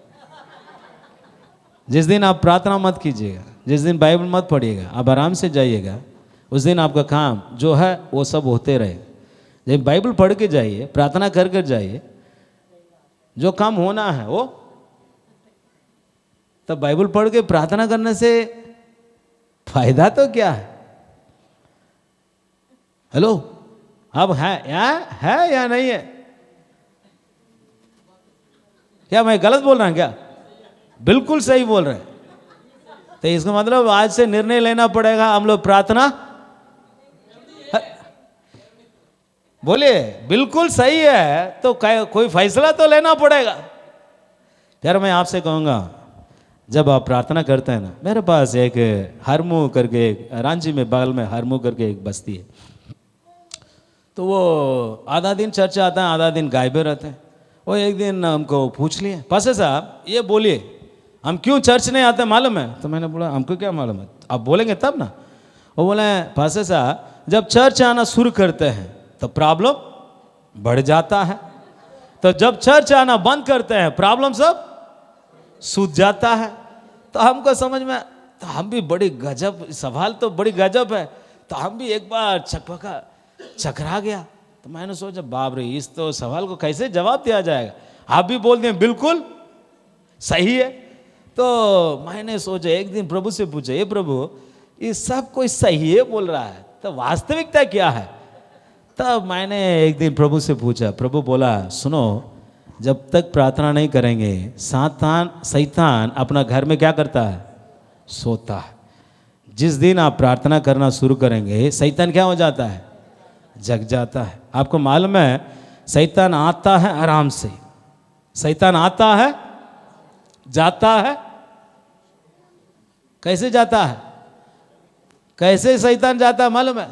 A: जिस दिन आप प्रार्थना मत कीजिएगा, जिस दिन बाइबल मत पढ़िएगा, आप आराम से जाइएगा, उस दिन आपका काम जो है वो सब होते रहे। जब बाइबल पढ़ के जाइए, प्रार्थना कर कर जाइए, जो काम होना है वो, तब बाइबल पढ़ के प्रार्थना करने से फायदा तो क्या है? हेलो, अब है या नहीं है? क्या मैं गलत बोल रहा हूं क्या? बिल्कुल सही बोल रहे हैं। तो इसका मतलब आज से निर्णय लेना पड़ेगा, हम लोग प्रार्थना, बोलिए बिल्कुल सही है, तो कोई फैसला तो लेना पड़ेगा। यार मैं आपसे कहूंगा, जब आप प्रार्थना करते हैं ना, मेरे पास एक हरमू करके, रांची में बगल में हरमू करके एक बस्ती है, तो वो आधा दिन चर्च आता है, आधा दिन गायबे रहते हैं। वो एक दिन हमको पूछ लिए, पास्टर साहब ये बोलिए हम क्यों चर्च नहीं आते मालूम है? तो मैंने बोला हमको क्या मालूम है, आप बोलेंगे तब ना। वो बोले पास्टर साहब जब चर्च आना शुरू करते हैं तो प्रॉब्लम बढ़ जाता है, तो जब चर्च आना बंद करते हैं प्रॉब्लम सब सूझ जाता है। तो हमको समझ में, तो हम भी बड़ी गजब, सवाल तो बड़ी गजब है। तो हम भी एक बार चकरा गया। तो मैंने सोचा बाप रे, इस तो सवाल को कैसे जवाब दिया जाएगा। आप भी बोल दें बिल्कुल सही है। तो मैंने सोचा, एक दिन प्रभु से पूछा, ये प्रभु ये सब कोई सही है बोल रहा है, तो वास्तविकता क्या है? तब मैंने एक दिन प्रभु से पूछा, प्रभु बोला सुनो, जब तक प्रार्थना नहीं करेंगे शैतान अपना घर में क्या करता है? सोता है। जिस दिन आप प्रार्थना करना शुरू करेंगे, शैतान क्या हो जाता है? जग जाता है। आपको मालूम है, शैतान आता है आराम से, शैतान आता है जाता है। कैसे जाता है? कैसे शैतान जाता है मालूम है?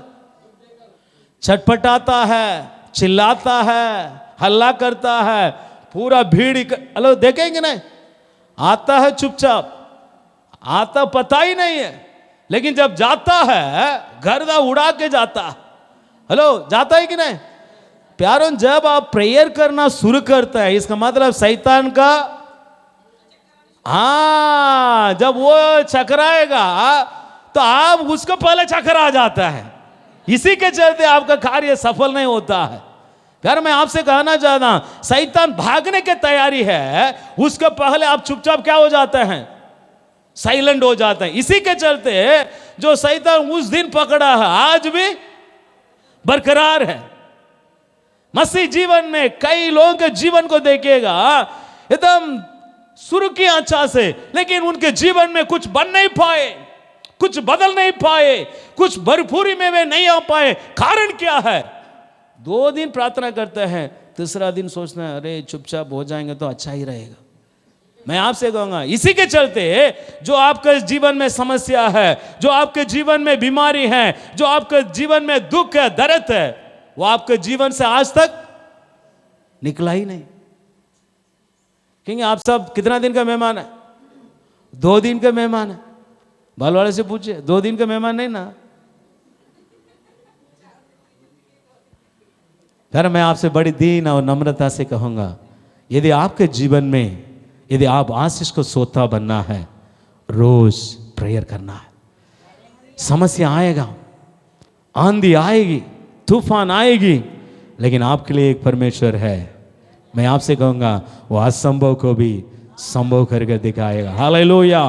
A: छटपटाता है, चिल्लाता है, हल्ला करता है, पूरा भीड़ हेलो देखेंगे नहीं, आता है चुपचाप, आता पता ही नहीं है, लेकिन जब जाता है गर्दा उड़ा के जाता है। हेलो, जाता है कि नहीं? प्यारों, जब आप प्रेयर करना शुरू करते हैं, इसका मतलब शैतान का, हाँ, जब वो चकराएगा तो आप उसको पहले चकरा जाता है। इसी के चलते आपका कार्य सफल नहीं होता है। यार मैं आपसे कहना चाहता हूं, शैतान भागने की तैयारी है, उसके पहले आप चुपचाप क्या हो जाते हैं? साइलेंट हो जाते हैं। इसी के चलते जो शैतान उस दिन पकड़ा है आज भी बरकरार है। मसीह जीवन में कई लोगों के जीवन को देखिएगा, एकदम शुरू की अच्छा से, लेकिन उनके जीवन में कुछ बन नहीं पाए, कुछ बदल नहीं पाए, कुछ भरपूरी में वे नहीं आ पाए। कारण क्या है? 2 दिन प्रार्थना करते हैं, तीसरा दिन सोचते हैं अरे चुपचाप हो जाएंगे तो अच्छा ही रहेगा। मैं आपसे कहूंगा, इसी के चलते जो आपके जीवन में समस्या है, जो आपके जीवन में बीमारी है, जो आपके जीवन में दुख है, दर्द है, वो आपके जीवन से आज तक निकला ही नहीं। क्योंकि आप सब कितना दिन का मेहमान है? 2 दिन का मेहमान है। बाल वाले से पूछिए, 2 दिन का मेहमान नहीं ना। यार मैं आपसे बड़ी दीन और नम्रता से कहूंगा, यदि आपके जीवन में, यदि आप आशीष को सोता बनना है, रोज प्रेयर करना है। समस्या आएगा, आंधी आएगी, तूफान आएगी, लेकिन आपके लिए एक परमेश्वर है। मैं आपसे कहूंगा, वो असंभव को भी संभव करके दिखाएगा। हालेलुया।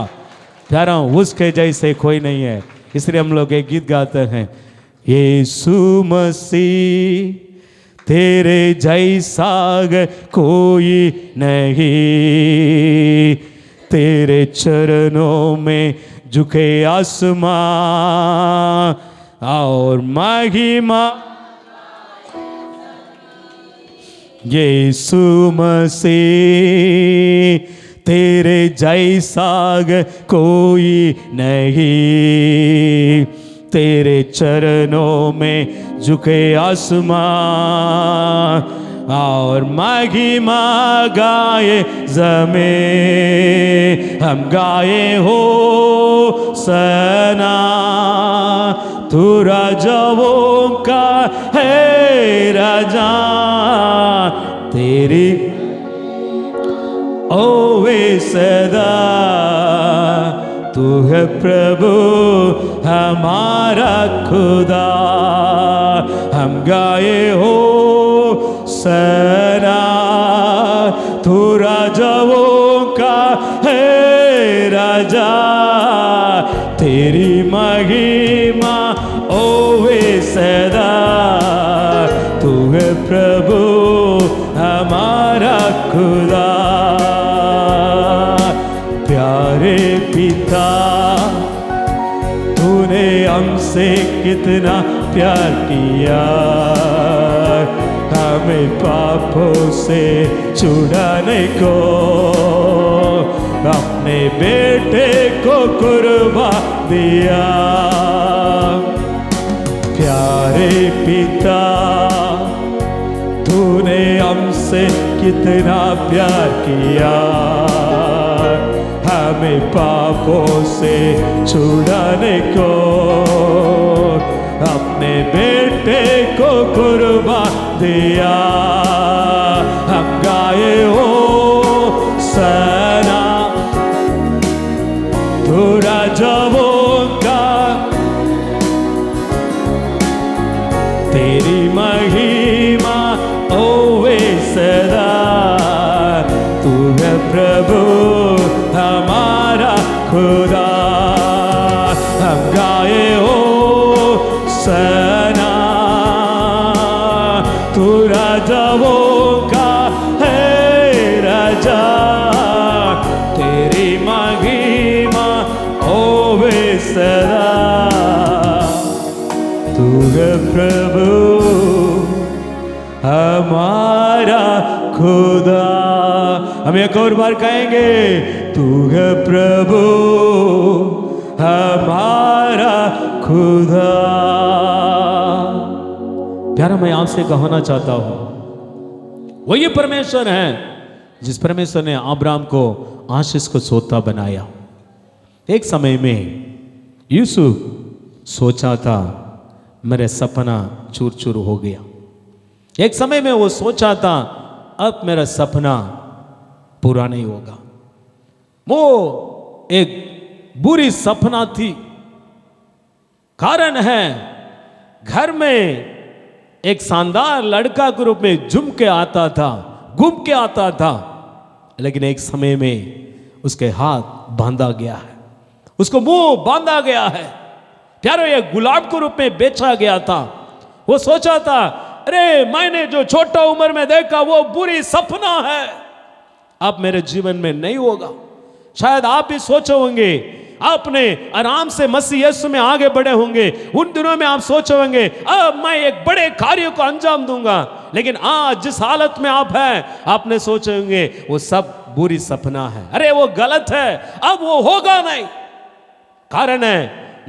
A: प्यारा, उसके जैसे कोई नहीं है। इसलिए हम लोग एक गीत गाते हैं, यीशु मसीह तेरे जैसा कोई नहीं, तेरे चरणों में झुके आसमां और महिमा। यीशु मसीह तेरे जैसा कोई नहीं, तेरे चरणों में झुके आसमां और महिमा गाए ज़मीं। हम गाए हो सना, तू राजाओं का है राजा, तेरी ओ वे सदा, तू है प्रभु हमारा खुदा। हम गाए हो सना, तू राजाओं का है राजा, तेरी महिमा ओ वे सदा, तू है प्रभु हमारा खुदा। प्यारे पिता, तूने हमसे कितना प्यार किया, हमें पापों से छुड़ाने को अपने बेटे को कुर्बान दिया। प्यारे पिता, तूने हमसे कितना प्यार किया, हमें पापों से छुड़ाने को अपने बेटे को कुर्बान दिया। हम गाए हो सना, तू राजाओं का, तेरी महिमा ओ वे सदा, तू है प्रभु हमारा खुदा। हम गाए हो सना, तू राजाओं का है राजा, तेरी महिमा ओ वे सदा, तू है प्रभु हमारा खुदा। हम एक और बार कहेंगे, तू है प्रभु हमारा खुदा। प्यारा, मैं आपसे कहना चाहता हूं, वही परमेश्वर है जिस परमेश्वर ने अब्राहम को आशीष को सोता बनाया। एक समय में यूसुफ सोचा था मेरे सपना चूर चूर हो गया। एक समय में वो सोचा था अब मेरा सपना पूरा नहीं होगा। वो एक बुरी सपना थी। कारण है, घर में एक शानदार लड़का के रूप में घूम के आता था, लेकिन एक समय में उसके हाथ बांधा गया है, उसको मुंह बांधा गया है। प्यारो, ये गुलाब के रूप में बेचा गया था। वो सोचा था, अरे मैंने जो छोटा उम्र में देखा वो बुरी सपना है, अब मेरे जीवन में नहीं होगा। शायद आप भी सोचे होंगे, आपने आराम से मसीह यीशु में आगे बढ़े होंगे। उन दिनों में आप सोचे होंगे अब मैं एक बड़े कार्य को अंजाम दूंगा, लेकिन आज जिस हालत में आप हैं, आपने सोचे होंगे वो सब बुरी सपना है, अरे वो गलत है, अब वो होगा नहीं। कारण है,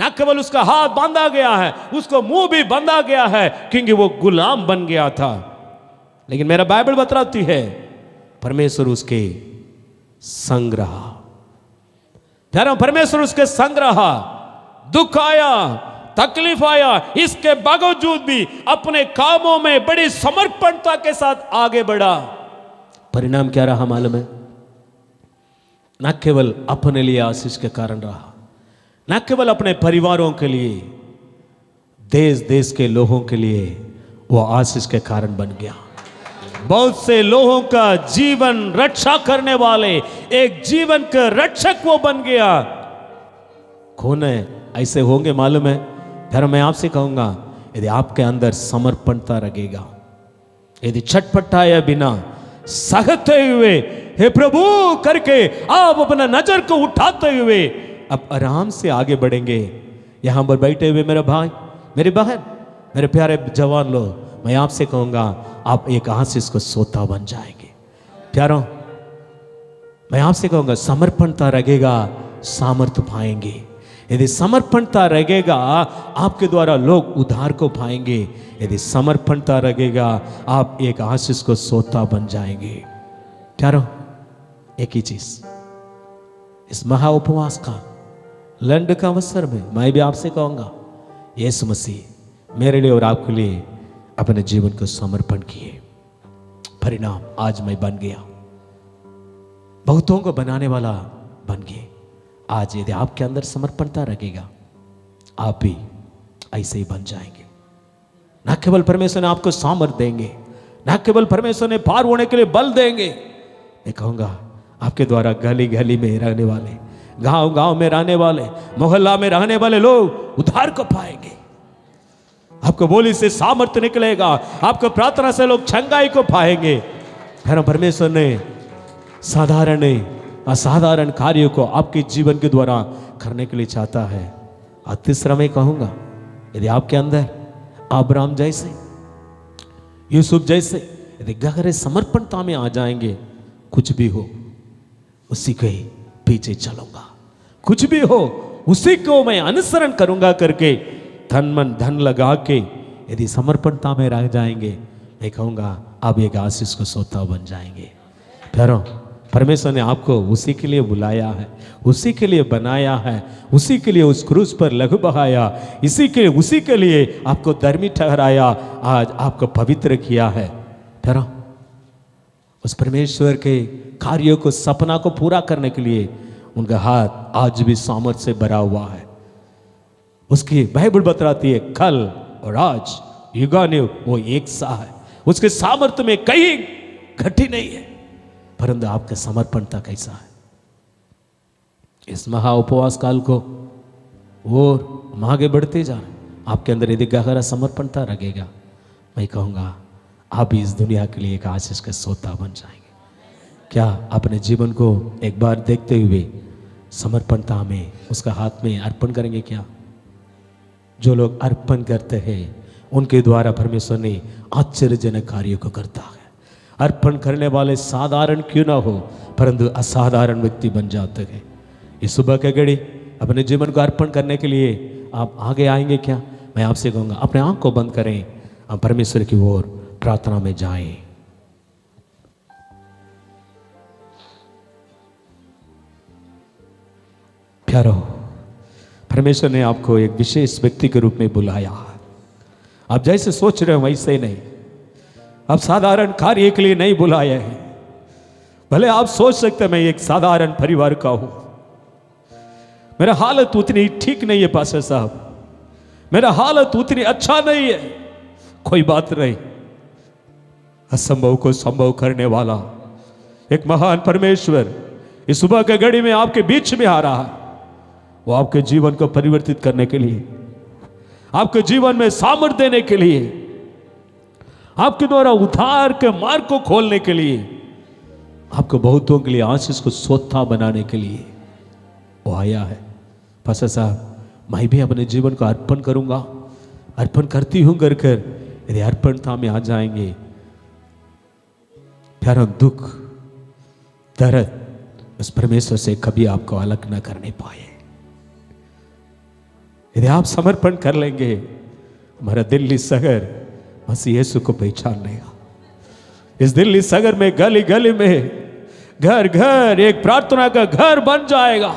A: न केवल उसका हाथ बांधा गया है, उसको मुंह भी बांधा गया है, क्योंकि वो गुलाम बन गया था। लेकिन मेरा बाइबल बताती है परमेश्वर उसके संग रहा। प्यारा, परमेश्वर उसके संग रहा। दुख आया, तकलीफ आया, इसके बावजूद भी अपने कामों में बड़ी समर्पणता के साथ आगे बढ़ा। परिणाम क्या रहा मालूम है? न केवल अपने लिए आशीष के कारण रहा, न केवल अपने परिवारों के लिए, देश देश के लोगों के लिए वो आशीष के कारण बन गया। बहुत से लोगों का जीवन रक्षा करने वाले एक जीवन का रक्षक वो बन गया। कौन है ऐसे होंगे मालूम है? फिर मैं आपसे कहूंगा, यदि आपके अंदर समर्पणता रहेगा, यदि छटपटाए बिना सहते हुए हे प्रभु करके आप अपना नजर को उठाते हुए अब आराम से आगे बढ़ेंगे। यहां पर बैठे हुए मेरे भाई, मेरी बहन, मेरे प्यारे जवान लोग, मैं आपसे कहूंगा आप एक आशीष को सोता बन जाएंगे। प्यारों, मैं आपसे कहूंगा समर्पणता रहेगा, सामर्थ्य पाएंगे। यदि समर्पणता रहेगा आपके द्वारा लोग उद्धार को पाएंगे। यदि समर्पणता रहेगा आप एक आशीष को सोता बन जाएंगे। प्यारों, एक ही चीज, इस महा उपवास का लंड का अवसर में मैं भी आपसे कहूंगा, यीशु मसीह मेरे लिए और आपके लिए अपने जीवन को समर्पण किए। परिणाम आज मैं बन गया, बहुतों को बनाने वाला बन गए। आज यदि आपके अंदर समर्पणता रहेगा आप भी ऐसे ही बन जाएंगे। न केवल परमेश्वर ने आपको सामर्थ देंगे, न केवल परमेश्वर ने पार होने के लिए बल देंगे, मैं कहूंगा आपके द्वारा गली गली में रहने वाले, गांव गांव में रहने वाले, मोहल्ला में रहने वाले लोग उद्धार को पाएंगे। आपको बोली से सामर्थ्य निकलेगा, आपको प्रार्थना से लोग चंगाई को पाएंगे। फिर परमेश्वर ने साधारण असाधारण कार्यों को आपके जीवन के द्वारा करने के लिए चाहता है। और तीसरा मैं कहूंगा, यदि आपके अंदर अब्राहम जैसे, यूसुफ जैसे यदि गहरे समर्पणता में आ जाएंगे, कुछ भी हो उसी के पीछे चलूंगा, कुछ भी हो उसी को मैं अनुसरण करूंगा करके धन मन धन लगा के यदि समर्पणता में रह जाएंगे, मैं कहूंगा आप एक आशीष को सोता बन जाएंगे। प्यारों, परमेश्वर ने आपको उसी के लिए बुलाया है, उसी के लिए बनाया है, उसी के लिए उस क्रूस पर लहू बहाया, उसी के लिए आपको धर्मी ठहराया, आज आपको पवित्र किया है। प्यारों, उस परमेश्वर के कार्यों को, सपना को पूरा करने के लिए उनका हाथ आज भी सामर्थ से भरा हुआ है। उसकी बाइबल बतलाती है कल और आज युगानुयुग वो एक सा है, उसके सामर्थ्य में कहीं घटी नहीं है। परंतु आपका समर्पणता कैसा है? इस महा उपवास काल को और हम आगे बढ़ते जा रहे, आपके अंदर यदि गहरा समर्पणता रहेगा, मैं कहूँगा आप भी इस दुनिया के लिए एक आशीष का सोता बन जाएंगे। क्या अपने जीवन को एक बार देखते हुए समर्पणता में उसका हाथ में अर्पण करेंगे? क्या जो लोग अर्पण करते हैं उनके द्वारा परमेश्वर ने आश्चर्यजनक कार्यों को करता है। अर्पण करने वाले साधारण क्यों ना हो, परंतु असाधारण व्यक्ति बन जाते हैं। इस सुबह के घड़ी अपने जीवन को अर्पण करने के लिए आप आगे आएंगे क्या? मैं आपसे कहूँगा अपने आँख को बंद करें, हम परमेश्वर की ओर प्रार्थना में जाएं। प्यारो, परमेश्वर ने आपको एक विशेष व्यक्ति के रूप में बुलाया। आप जैसे सोच रहे हो वैसे ही नहीं, आप साधारण कार्य के लिए नहीं बुलाया है। भले आप सोच सकते हैं मैं एक साधारण परिवार का हूं, मेरा हालत उतनी ठीक नहीं है पास्टर साहब, मेरा हालत उतनी अच्छा नहीं है। कोई बात नहीं, असंभव को संभव करने वाला एक महान परमेश्वर इस सुबह के घड़ी में आपके बीच में आ रहा है। वो आपके जीवन को परिवर्तित करने के लिए, आपके जीवन में सामर्थ्य देने के लिए, आपके द्वारा उद्धार के मार्ग को खोलने के लिए, आपको बहुतों के लिए आशीष को सोता बनाने के लिए वो आया है। पास्टर साहब, मैं भी अपने जीवन को अर्पण करूंगा, अर्पण करती हूं कर कर यदि अर्पणता में आ जाएंगे, प्यारा दुख दर्द उस परमेश्वर से कभी आपको अलग न करने पाए। यदि आप समर्पण कर लेंगे, हमारा दिल्ली शहर मसीह यीशु को पहचान लेगा। इस दिल्ली शहर में गली गली में, घर घर एक प्रार्थना का घर बन जाएगा।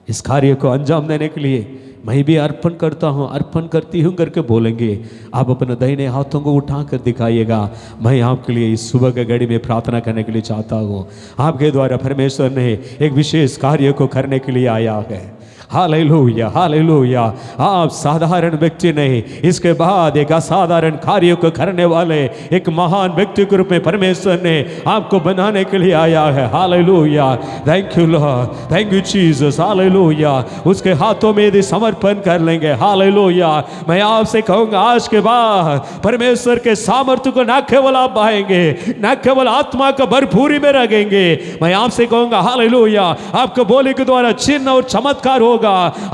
A: इस कार्य को अंजाम देने के लिए मैं भी अर्पण करता हूं, अर्पण करती हूं करके बोलेंगे। आप अपने दाहिने हाथों को उठाकर दिखाइएगा। मैं आपके लिए इस सुबह के घड़ी में प्रार्थना करने के लिए चाहता हूं। आपके द्वारा परमेश्वर ने एक विशेष कार्य को करने के लिए आया है। Hallelujah, hallelujah. आप साधारण व्यक्ति नहीं, इसके बाद एक असाधारण कार्यों को करने वाले एक महान व्यक्ति के रूप में परमेश्वर ने आपको बनाने के लिए आया है। Hallelujah, thank you Lord, thank you Jesus. Hallelujah, उसके हाथों में यदि समर्पण कर लेंगे, हालेलुया, मैं आपसे कहूंगा आज के बाद परमेश्वर के सामर्थ्य को न केवल आप पाएंगे, न केवल आत्मा का भरपूरी में रखेंगे, मैं आपसे कहूंगा हालेलुया, आपको बोली के द्वारा चिन्ह और चमत्कार होगा,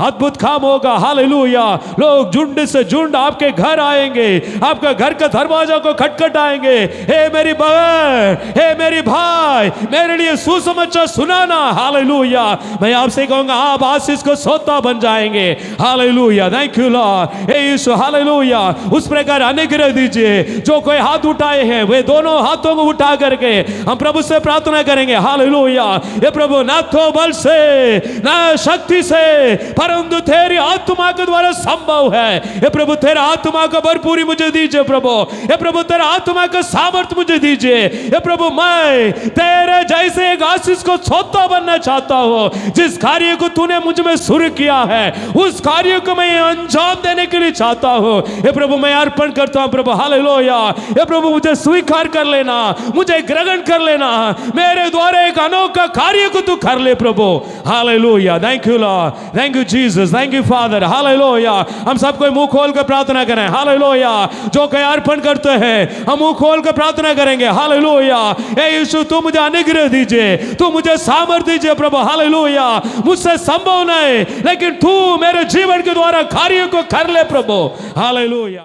A: अद्भुत काम होगा। हालेलुया, लोग झुंड से झुंड आपके घर आएंगे, आपका घर का दरवाजा को खटखटाएंगे, हे मेरी बहन, हे मेरी भाई, मेरे लिए सुसमाचार सुनाना। हालेलुया, मैं आपसे कहूंगा आप आशीष को सोता बन जाएंगे। Hallelujah, thank you lord. हे यीशु, हालेलुया, उस प्रकार अनुग्रह दीजिए। जो कोई हाथ उठाए हैं वे दोनों हाथों को उठा करके हम प्रभु से प्रार्थना करेंगे। हालेलुया, ये प्रभु ना तो बल से ना शक्ति से परंतु तेरी आत्मा के द्वारा संभव है। ये प्रभु तेरा आत्मा का भरपूरी मुझे दीजिए प्रभु, ये प्रभु तेरा आत्मा का सामर्थ्य मुझे दीजिए। ये प्रभु मैं तेरे जैसे एक आशीष को सोता बनना चाहता हूं। जिस कार्य को तूने मुझ में शुरू किया है उस कार्य को मैं अंजाम देने के लिए चाहता हूं। ये प्रभु मैं अर्पण करता हूं प्रभु। हालेलुया, ये प्रभु मुझे स्वीकार कर लेना, मुझे ग्रहण कर लेना, मेरे द्वारा एक अनोखा कार्य को तू कर ले प्रभु। Hallelujah, thank you Lord, thank you Jesus, thank you father. Hallelujah, हम सबको मुंह खोल कर प्रार्थना करें। हालेलुया, जो कोई अर्पण करते हैं हम मुंह खोल कर प्रार्थना करेंगे। हालेलुया, हे यीशु तू मुझे अनुग्रह दीजिए, तू मुझे सामर्थ्य दीजिए प्रभु। हालेलुया, मुझसे संभव नहीं लेकिन तू मेरे जीवन के द्वारा कार्य को कर ले प्रभु। हालेलुया।